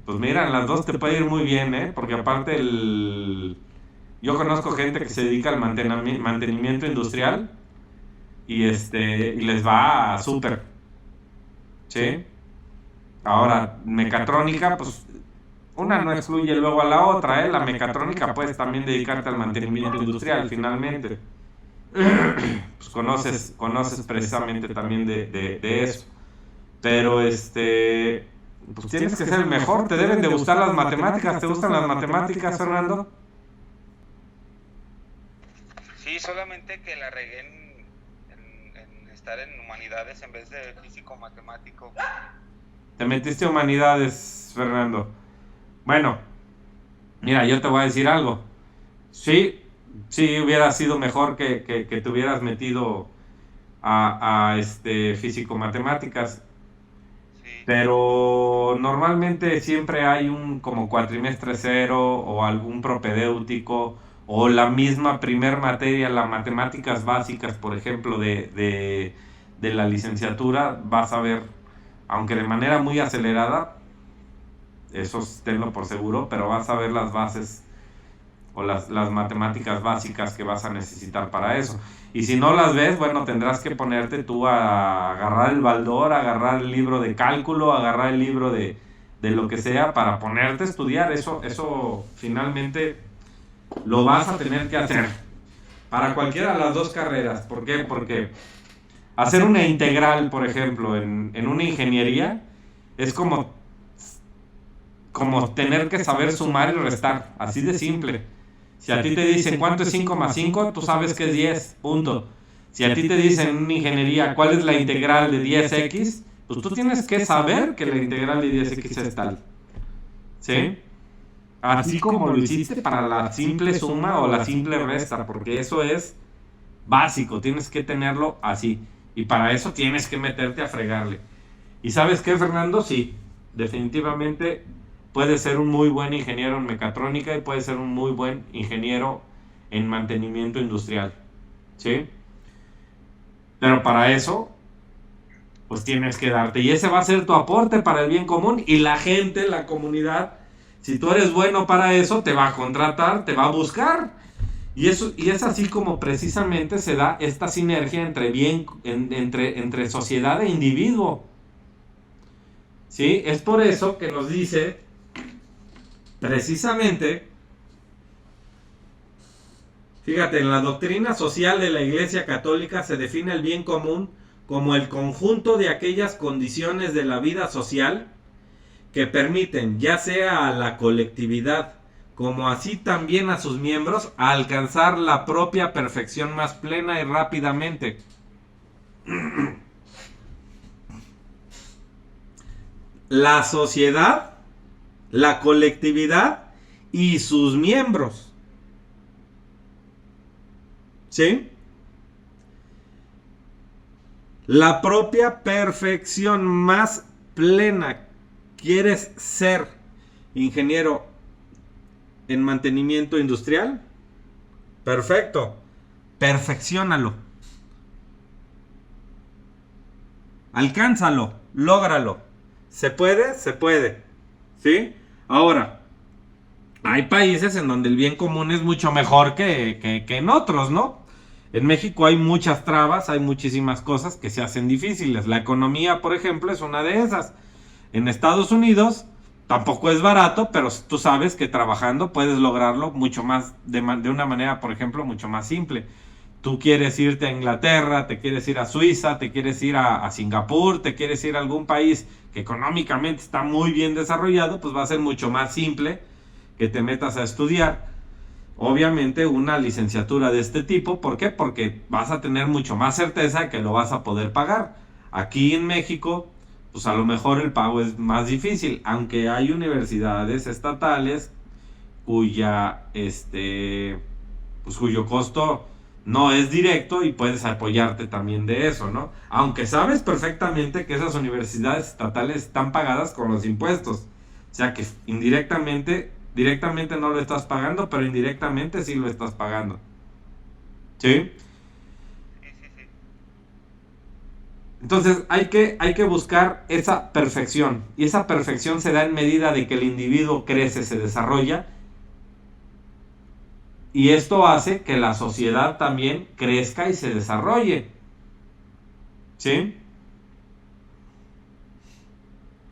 Pues mira, en las dos te puede ir muy bien, ¿eh? Porque aparte yo conozco gente que se dedica al mantenimiento industrial y les va súper. ¿Sí? Ahora, mecatrónica, pues una no excluye luego a la otra, ¿eh? La mecatrónica puedes también dedicarte al mantenimiento industrial, finalmente. Pues conoces precisamente también de eso. Pero pues tienes que ser el mejor, te deben de gustar las matemáticas. ¿Te gustan las matemáticas, Fernando? Sí, solamente que la regué en estar en humanidades en vez de físico-matemático. Te metiste a humanidades, Fernando. Bueno, mira, yo te voy a decir algo. Sí hubiera sido mejor que te hubieras metido a físico-matemáticas. Sí. Pero normalmente siempre hay un como cuatrimestre cero o algún propedéutico o la misma primer materia, las matemáticas básicas, por ejemplo, de la licenciatura, vas a ver, aunque de manera muy acelerada, eso tenlo por seguro, pero vas a ver las bases o las matemáticas básicas que vas a necesitar para eso. Y si no las ves, bueno, tendrás que ponerte tú a agarrar el baldor, agarrar el libro de cálculo, agarrar el libro de lo que sea para ponerte a estudiar. Eso finalmente lo vas a tener que hacer para cualquiera de las dos carreras. ¿Por qué? Porque hacer una integral, por ejemplo, en una ingeniería es como tener que saber sumar y restar, así de simple. Si a ti te dicen cuánto es 5 más 5, tú sabes que es 10, punto. Si a ti te dicen en una ingeniería cuál es la integral de 10x, pues tú tienes que saber que la integral de 10x es tal. ¿Sí? Así como lo hiciste para la simple suma o la simple resta, porque eso es básico, tienes que tenerlo así. Y para eso tienes que meterte a fregarle. ¿Y sabes qué, Fernando? Sí, definitivamente puedes ser un muy buen ingeniero en mecatrónica y puedes ser un muy buen ingeniero en mantenimiento industrial. ¿Sí? Pero para eso, pues tienes que darte. Y ese va a ser tu aporte para el bien común. Y la gente, la comunidad, si tú eres bueno para eso, te va a contratar, te va a buscar. Y es así como precisamente se da esta sinergia entre sociedad e individuo. ¿Sí? Es por eso que nos dice precisamente, fíjate, en la doctrina social de la Iglesia Católica se define el bien común como el conjunto de aquellas condiciones de la vida social que permiten, ya sea a la colectividad como así también a sus miembros, a alcanzar la propia perfección más plena y rápidamente. La sociedad, la colectividad y sus miembros. ¿Sí? La propia perfección más plena. ¿Quieres ser ingeniero en mantenimiento industrial? Perfecto. Perfecciónalo. Alcánzalo. Lógralo. ¿Se puede? Se puede. ¿Sí? Ahora, hay países en donde el bien común es mucho mejor que en otros, ¿no? En México hay muchas trabas, hay muchísimas cosas que se hacen difíciles. La economía, por ejemplo, es una de esas. En Estados Unidos tampoco es barato, pero tú sabes que trabajando puedes lograrlo mucho más, de una manera, por ejemplo, mucho más simple. Tú quieres irte a Inglaterra, te quieres ir a Suiza, te quieres ir a Singapur, te quieres ir a algún país que económicamente está muy bien desarrollado, pues va a ser mucho más simple que te metas a estudiar, obviamente, una licenciatura de este tipo. ¿Por qué? Porque vas a tener mucho más certeza que lo vas a poder pagar. Aquí en México, pues a lo mejor el pago es más difícil, aunque hay universidades estatales cuya, pues cuyo costo no es directo y puedes apoyarte también de eso, ¿no? Aunque sabes perfectamente que esas universidades estatales están pagadas con los impuestos. O sea que indirectamente, directamente no lo estás pagando, pero indirectamente sí lo estás pagando. ¿Sí? Entonces hay que buscar esa perfección. Y esa perfección se da en medida de que el individuo crece, se desarrolla. Y esto hace que la sociedad también crezca y se desarrolle. ¿Sí?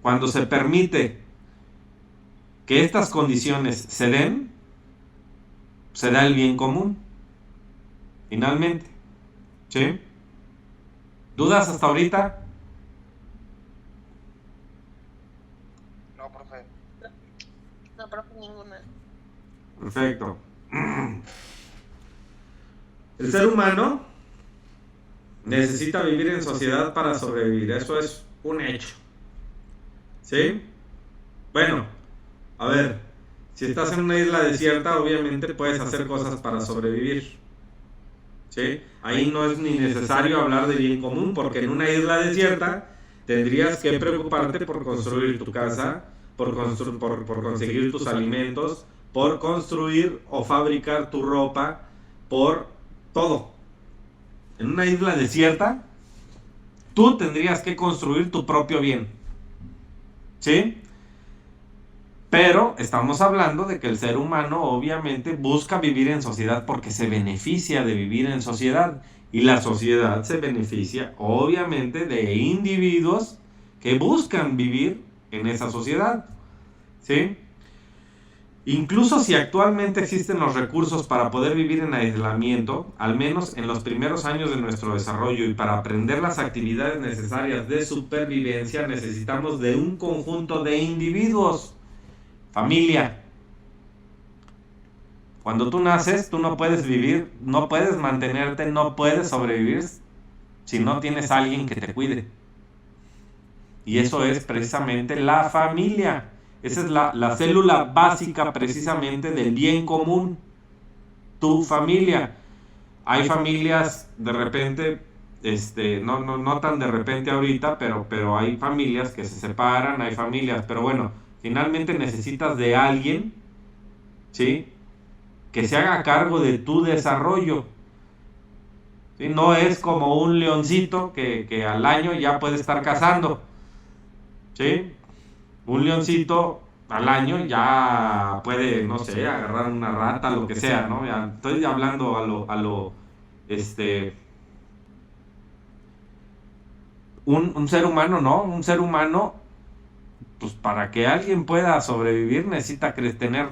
Cuando se permite que estas condiciones se den, se da el bien común. Finalmente. ¿Sí? ¿Dudas hasta ahorita? No, profe. No, profe, ninguna. Perfecto. El ser humano necesita vivir en sociedad para sobrevivir. Eso es un hecho. ¿Sí? Bueno, a ver, si estás en una isla desierta, obviamente puedes hacer cosas para sobrevivir. ¿Sí? Ahí no es ni necesario hablar de bien común, porque en una isla desierta tendrías que preocuparte por construir tu casa, por conseguir tus alimentos, por construir o fabricar tu ropa, por todo. En una isla desierta, tú tendrías que construir tu propio bien. ¿Sí? Pero estamos hablando de que el ser humano obviamente busca vivir en sociedad porque se beneficia de vivir en sociedad. Y la sociedad se beneficia obviamente de individuos que buscan vivir en esa sociedad. ¿Sí? Incluso si actualmente existen los recursos para poder vivir en aislamiento, al menos en los primeros años de nuestro desarrollo, y para aprender las actividades necesarias de supervivencia, necesitamos de un conjunto de individuos. Familia. Cuando tú naces, tú no puedes vivir, no puedes mantenerte, no puedes sobrevivir si no tienes a alguien que te cuide. Y eso es precisamente la familia. Esa es la célula básica precisamente del bien común. Tu familia. Hay familias de repente, no tan de repente ahorita, pero hay familias que se separan, hay familias, pero bueno, finalmente necesitas de alguien, ¿sí?, que se haga cargo de tu desarrollo. ¿Sí? No es como un leoncito que al año ya puede estar cazando. ¿Sí? Un leoncito al año ya puede, no sé, agarrar una rata, lo que sea, ¿no? Ya estoy hablando un ser humano, ¿no? Un ser humano pues para que alguien pueda sobrevivir necesita tener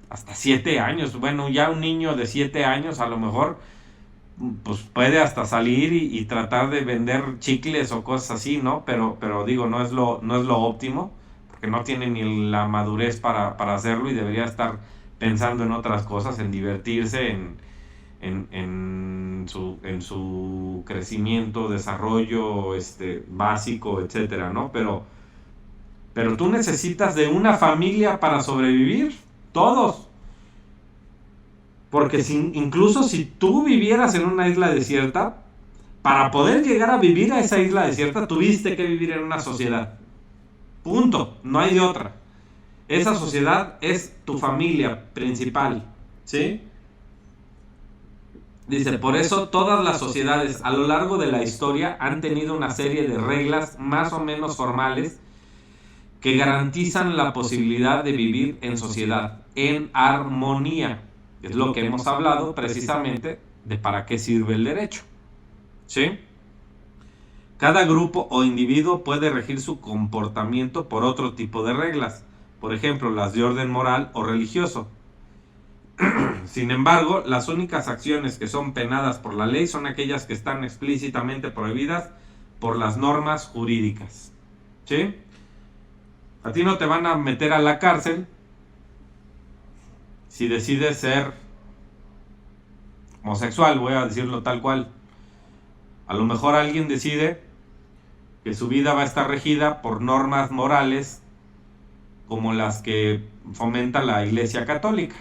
hasta 7 años. Bueno, ya un niño de 7 años a lo mejor pues puede hasta salir y tratar de vender chicles o cosas así, ¿no? Pero digo, no es lo óptimo, porque no tiene ni la madurez para hacerlo y debería estar pensando en otras cosas, en divertirse, en su crecimiento, desarrollo básico, etcétera, ¿no? Pero tú necesitas de una familia para sobrevivir, todos. Porque incluso si tú vivieras en una isla desierta, para poder llegar a vivir a esa isla desierta, tuviste que vivir en una sociedad. Punto, no hay de otra. Esa sociedad es tu familia principal, ¿sí? Dice, por eso todas las sociedades a lo largo de la historia han tenido una serie de reglas más o menos formales que garantizan la posibilidad de vivir en sociedad, en armonía. Es lo que hemos hablado precisamente de para qué sirve el derecho, ¿sí? Cada grupo o individuo puede regir su comportamiento por otro tipo de reglas, por ejemplo, las de orden moral o religioso. Sin embargo, las únicas acciones que son penadas por la ley son aquellas que están explícitamente prohibidas por las normas jurídicas, ¿sí? A ti no te van a meter a la cárcel si decides ser homosexual, voy a decirlo tal cual. A lo mejor alguien decide que su vida va a estar regida por normas morales como las que fomenta la Iglesia Católica,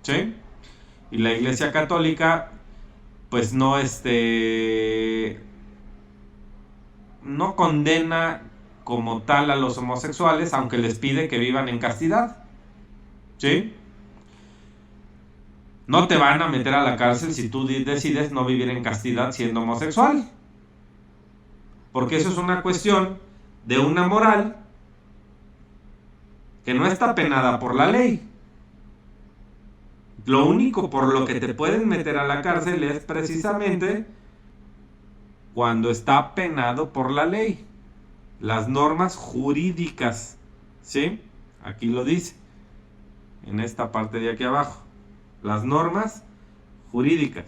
¿sí? Y la Iglesia Católica pues no condena como tal a los homosexuales, aunque les pide que vivan en castidad, ¿sí? No te van a meter a la cárcel si tú decides no vivir en castidad siendo homosexual, porque eso es una cuestión de una moral que no está penada por la ley. Lo único por lo que te pueden meter a la cárcel es precisamente cuando está penado por la ley. Las normas jurídicas, ¿sí? Aquí lo dice, en esta parte de aquí abajo. Las normas jurídicas,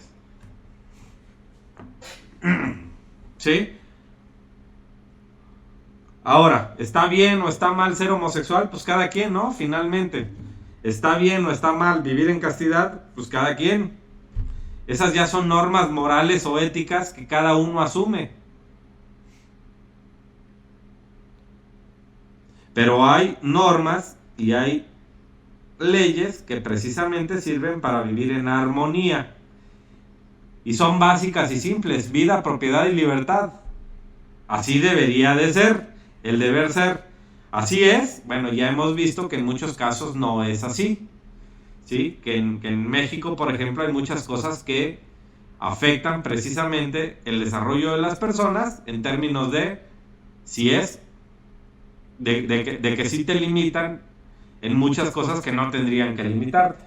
¿sí? Ahora, ¿está bien o está mal ser homosexual? Pues cada quien, ¿no? Finalmente, ¿está bien o está mal vivir en castidad? Pues cada quien. Esas ya son normas morales o éticas que cada uno asume. Pero hay normas y hay leyes que precisamente sirven para vivir en armonía. Y son básicas y simples: vida, propiedad y libertad. Así debería de ser, el deber ser. Así es. Bueno, ya hemos visto que en muchos casos no es así, ¿sí? Que en México, por ejemplo, hay muchas cosas que afectan precisamente el desarrollo de las personas en términos de si es de que sí te limitan en muchas cosas que no tendrían que limitarte,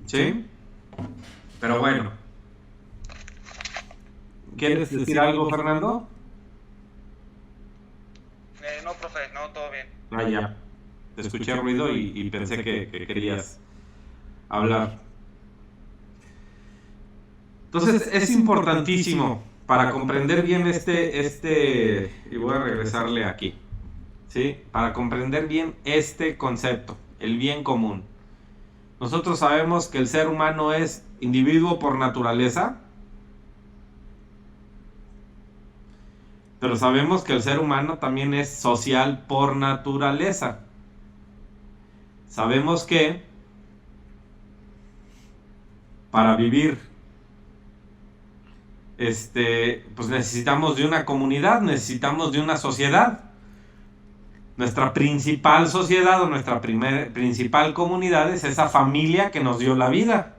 ¿sí? Pero bueno, ¿quieres decir algo, Fernando? No, profe, no, todo bien. Ah, ya. Te escuché ruido y pensé que querías hablar. Entonces es importantísimo para comprender bien y voy a regresarle aquí, ¿sí? Para comprender bien este concepto, el bien común. Nosotros sabemos que el ser humano es individuo por naturaleza, pero sabemos que el ser humano también es social por naturaleza. Sabemos que para vivir pues necesitamos de una comunidad, necesitamos de una sociedad. Nuestra principal sociedad o nuestra principal comunidad es esa familia que nos dio la vida,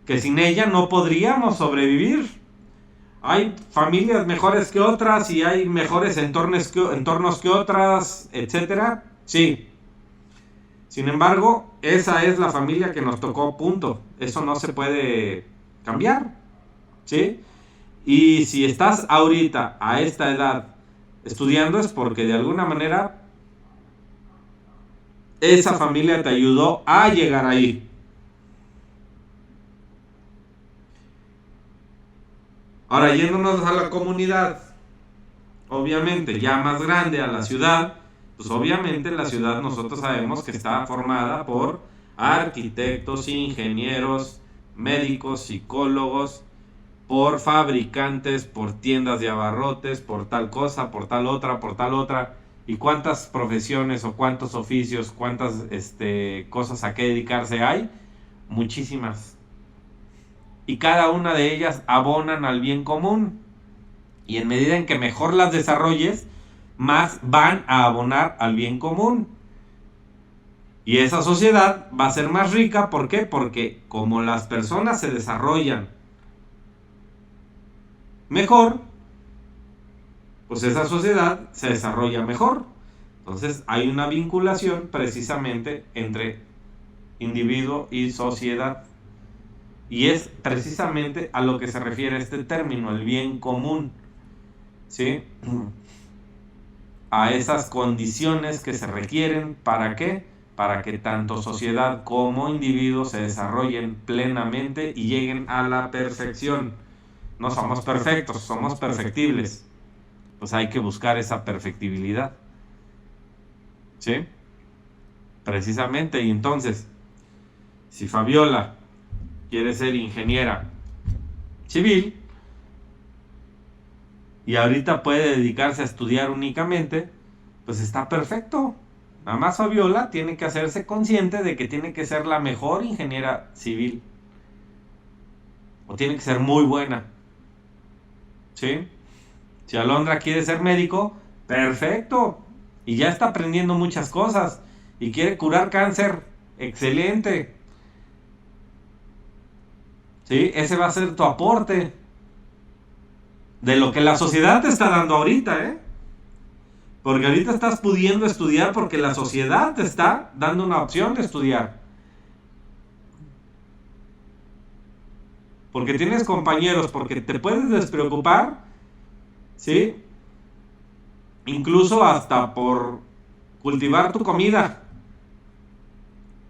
que sin ella no podríamos sobrevivir. Hay familias mejores que otras y hay mejores entornos que otras, etcétera. Sí. Sin embargo, esa es la familia que nos tocó, punto. Eso no se puede cambiar, ¿sí? Y si estás ahorita a esta edad estudiando es porque de alguna manera esa familia te ayudó a llegar ahí. Ahora, yéndonos a la comunidad, obviamente ya más grande, a la ciudad, pues obviamente la ciudad nosotros sabemos que está formada por arquitectos, ingenieros, médicos, psicólogos, por fabricantes, por tiendas de abarrotes, por tal cosa, por tal otra, por tal otra. ¿Y cuántas profesiones o cuántos oficios, cuántas cosas a qué dedicarse hay? Muchísimas. Y cada una de ellas abonan al bien común. Y en medida en que mejor las desarrolles, más van a abonar al bien común. Y esa sociedad va a ser más rica. ¿Por qué? Porque como las personas se desarrollan mejor, pues esa sociedad se desarrolla mejor. Entonces hay una vinculación precisamente entre individuo y sociedad. Y es precisamente a lo que se refiere este término, el bien común. ¿Sí? A esas condiciones que se requieren, ¿para qué? Para que tanto sociedad como individuo se desarrollen plenamente y lleguen a la perfección. No somos perfectos, somos perfectibles. Pues hay que buscar esa perfectibilidad. ¿Sí? Precisamente, y entonces, si Fabiola quiere ser ingeniera civil y ahorita puede dedicarse a estudiar únicamente, pues está perfecto. Nada más Fabiola tiene que hacerse consciente de que tiene que ser la mejor ingeniera civil. O tiene que ser muy buena. ¿Sí? Si Alondra quiere ser médico, perfecto. Y ya está aprendiendo muchas cosas. Y quiere curar cáncer, excelente. ¿Sí? Ese va a ser tu aporte. De lo que la sociedad te está dando ahorita, ¿eh? Porque ahorita estás pudiendo estudiar porque la sociedad te está dando una opción de estudiar. Porque tienes compañeros, porque te puedes despreocupar, ¿sí? Incluso hasta por cultivar tu comida.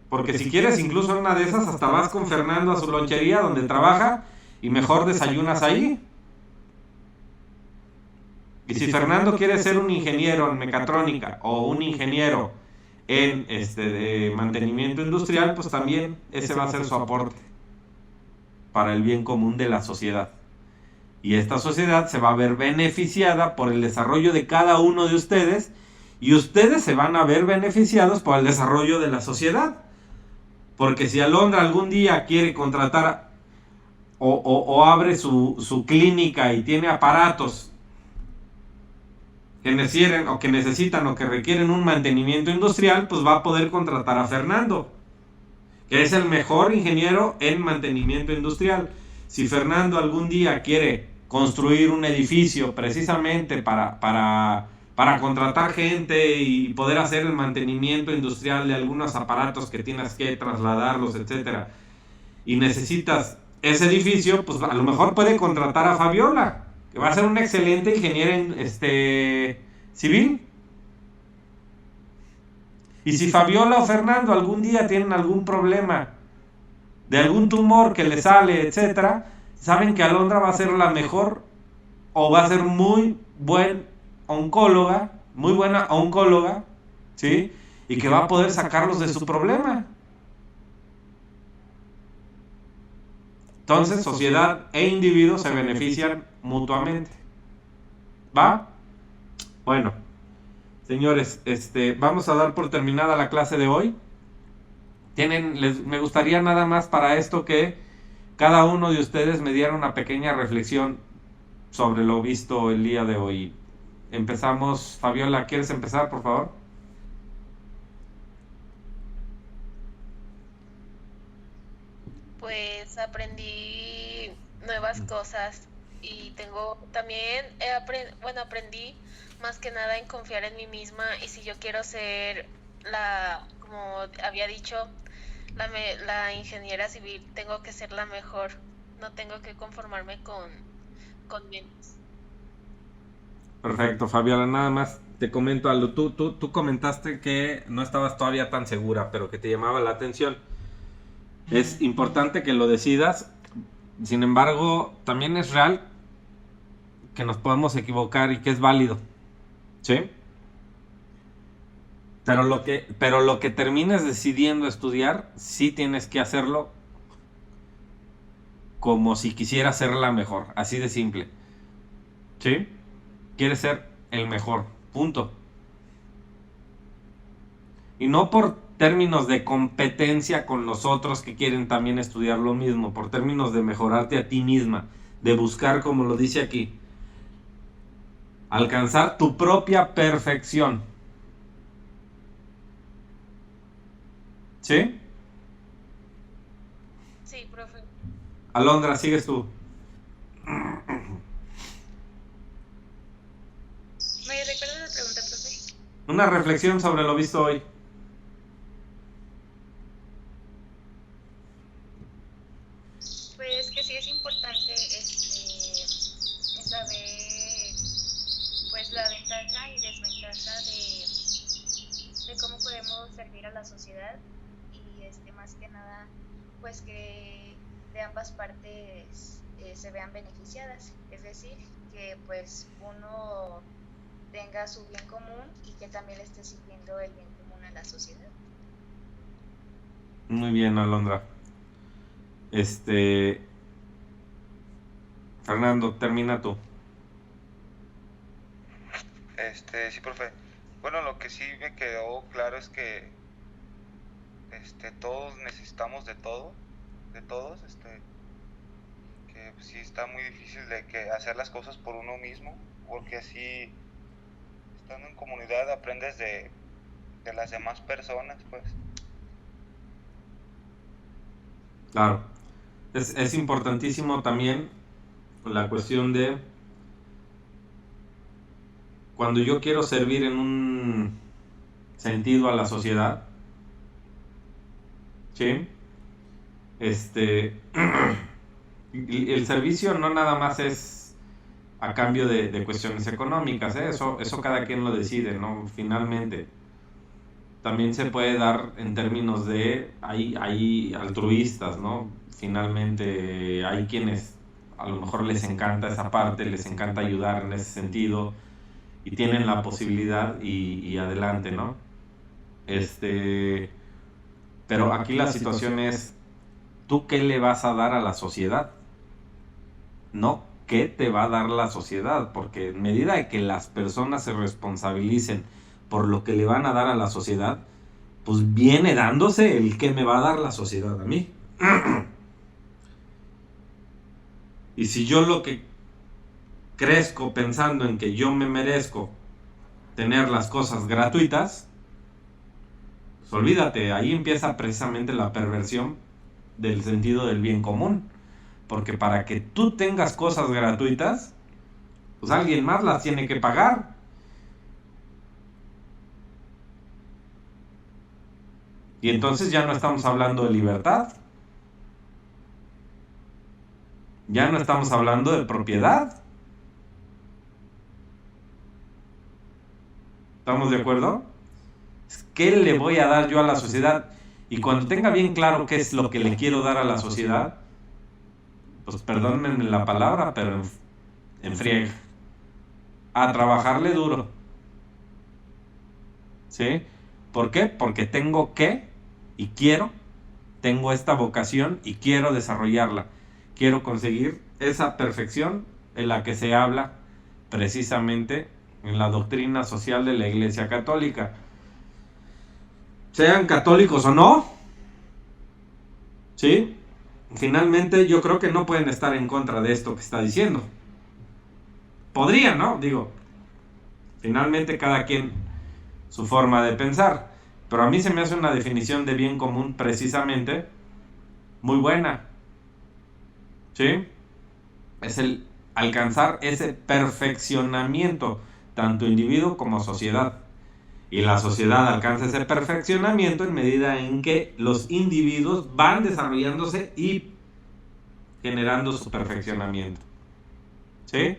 Porque si quieres, incluso en una de esas, hasta vas con Fernando a su lonchería donde trabaja y mejor desayunas ahí. Y si Fernando quiere ser un ingeniero en mecatrónica o un ingeniero en de mantenimiento industrial, pues también ese va a ser su aporte para el bien común de la sociedad. Y esta sociedad se va a ver beneficiada por el desarrollo de cada uno de ustedes y ustedes se van a ver beneficiados por el desarrollo de la sociedad. Porque si Alondra algún día quiere contratar o abre su clínica y tiene aparatos que necesitan o que requieren un mantenimiento industrial, pues va a poder contratar a Fernando, que es el mejor ingeniero en mantenimiento industrial. Si Fernando algún día quiere construir un edificio precisamente para contratar gente y poder hacer el mantenimiento industrial de algunos aparatos que tienes que trasladarlos, etcétera, y necesitas ese edificio, pues a lo mejor puede contratar a Fabiola, que va a ser una excelente ingeniera civil. Y si Fabiola o Fernando algún día tienen algún problema de algún tumor que le sale, etcétera, saben que Alondra va a ser la mejor o va a ser muy buena oncóloga, ¿sí? Y que va a poder sacarlos de su problema. Entonces, sociedad e individuo se benefician mutuamente. ¿Va? Bueno, señores, vamos a dar por terminada la clase de hoy. Me gustaría nada más para esto que cada uno de ustedes me diera una pequeña reflexión sobre lo visto el día de hoy. Empezamos, Fabiola, ¿quieres empezar, por favor? Pues aprendí nuevas cosas y aprendí más que nada en confiar en mí misma y si yo quiero ser como había dicho, la ingeniera civil, tengo que ser la mejor, no tengo que conformarme con con menos. Perfecto, Fabiola, nada más te comento algo. Tú comentaste que no estabas todavía tan segura, pero que te llamaba la atención. Es importante que lo decidas. Sin embargo, también es real que nos podemos equivocar y que es válido. ¿Sí? Pero lo que termines decidiendo estudiar, sí tienes que hacerlo como si quisieras ser la mejor. Así de simple. ¿Sí? Quieres ser el mejor. Punto. Y no por términos de competencia con los otros que quieren también estudiar lo mismo. Por términos de mejorarte a ti misma. De buscar, como lo dice aquí, alcanzar tu propia perfección. ¿Sí? Sí, profe. Alondra, sigues tú. ¿Me recuerdas la pregunta, profe? Una reflexión sobre lo visto hoy. Pues que sí es importante saber pues la ventaja y desventaja de cómo podemos servir a la sociedad y más que nada pues que de ambas partes se vean beneficiadas, es decir, que pues uno tenga su bien común y que también le esté sirviendo el bien común a la sociedad. Muy bien, Alondra. Fernando, termina tú. Sí, profe. Bueno, lo que sí me quedó claro es que todos necesitamos de todos, que pues, sí está muy difícil de que hacer las cosas por uno mismo, porque así estando en comunidad aprendes de las demás personas, pues. Claro. Es importantísimo también la cuestión de cuando yo quiero servir en un sentido a la sociedad, ¿sí? El servicio no nada más es a cambio de cuestiones económicas, ¿eh? Eso cada quien lo decide, ¿no? Finalmente. También se puede dar en términos de, hay altruistas, ¿no? Finalmente hay quienes a lo mejor les encanta esa parte, les encanta ayudar en ese sentido y tienen la posibilidad y adelante, ¿no? Pero aquí la situación es, ¿tú qué le vas a dar a la sociedad? No, ¿qué te va a dar la sociedad? Porque en medida de que las personas se responsabilicen por lo que le van a dar a la sociedad, pues viene dándose el que me va a dar la sociedad a mí. Y si yo lo que crezco pensando en que yo me merezco tener las cosas gratuitas, pues olvídate, ahí empieza precisamente la perversión del sentido del bien común. Porque para que tú tengas cosas gratuitas, pues alguien más las tiene que pagar. Y entonces ya no estamos hablando de libertad. Ya no estamos hablando de propiedad. ¿Estamos de acuerdo? ¿Qué le voy a dar yo a la sociedad? Y cuando tenga bien claro qué es lo que le quiero dar a la sociedad, pues perdónenme la palabra, pero en friega. A trabajarle duro. ¿Sí? ¿Por qué? Porque tengo que y quiero, tengo esta vocación y quiero desarrollarla. Quiero conseguir esa perfección en la que se habla precisamente en la doctrina social de la Iglesia Católica. Sean católicos o no, ¿sí? Finalmente yo creo que no pueden estar en contra de esto que está diciendo. Podrían, ¿no? Digo, finalmente cada quien su forma de pensar. Pero a mí se me hace una definición de bien común precisamente muy buena. ¿Sí? Es el alcanzar ese perfeccionamiento, tanto individuo como sociedad. Y la sociedad alcanza ese perfeccionamiento en medida en que los individuos van desarrollándose y generando su perfeccionamiento. ¿sí?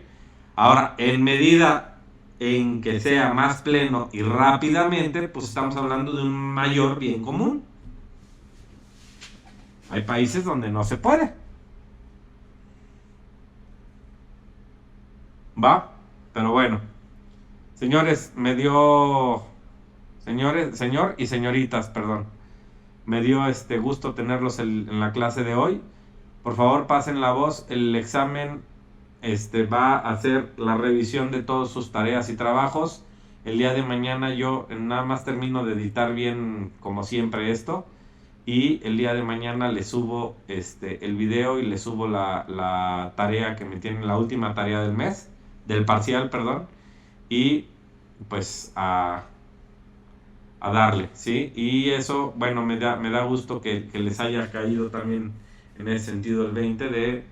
Ahora, en medida en que sea más pleno y rápidamente, pues estamos hablando de un mayor bien común. Hay países donde no se puede. ¿Va? Pero bueno. Señores, señor y señoritas, perdón. Me dio gusto tenerlos en la clase de hoy. Por favor, pasen la voz. El examen va a hacer la revisión de todas sus tareas y trabajos. El día de mañana yo nada más termino de editar bien, como siempre, esto. Y el día de mañana le subo el video y le subo la tarea que me tienen, la última tarea del mes, del parcial, perdón. Y pues a darle, ¿sí? Y eso, bueno, me da gusto que les haya caído también en ese sentido el 20 de,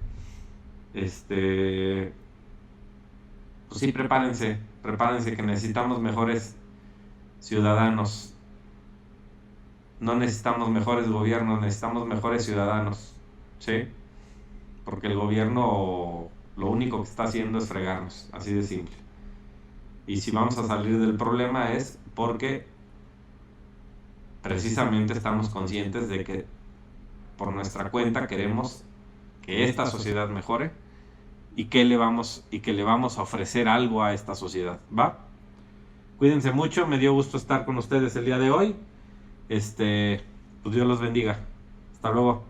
pues sí, prepárense que necesitamos mejores ciudadanos. No necesitamos mejores gobiernos, necesitamos mejores ciudadanos, ¿sí? Porque el gobierno lo único que está haciendo es fregarnos, así de simple. Y si vamos a salir del problema es porque precisamente estamos conscientes de que por nuestra cuenta queremos que esta sociedad mejore y que le vamos a ofrecer algo a esta sociedad, ¿va? Cuídense mucho, me dio gusto estar con ustedes el día de hoy. Pues Dios los bendiga. Hasta luego.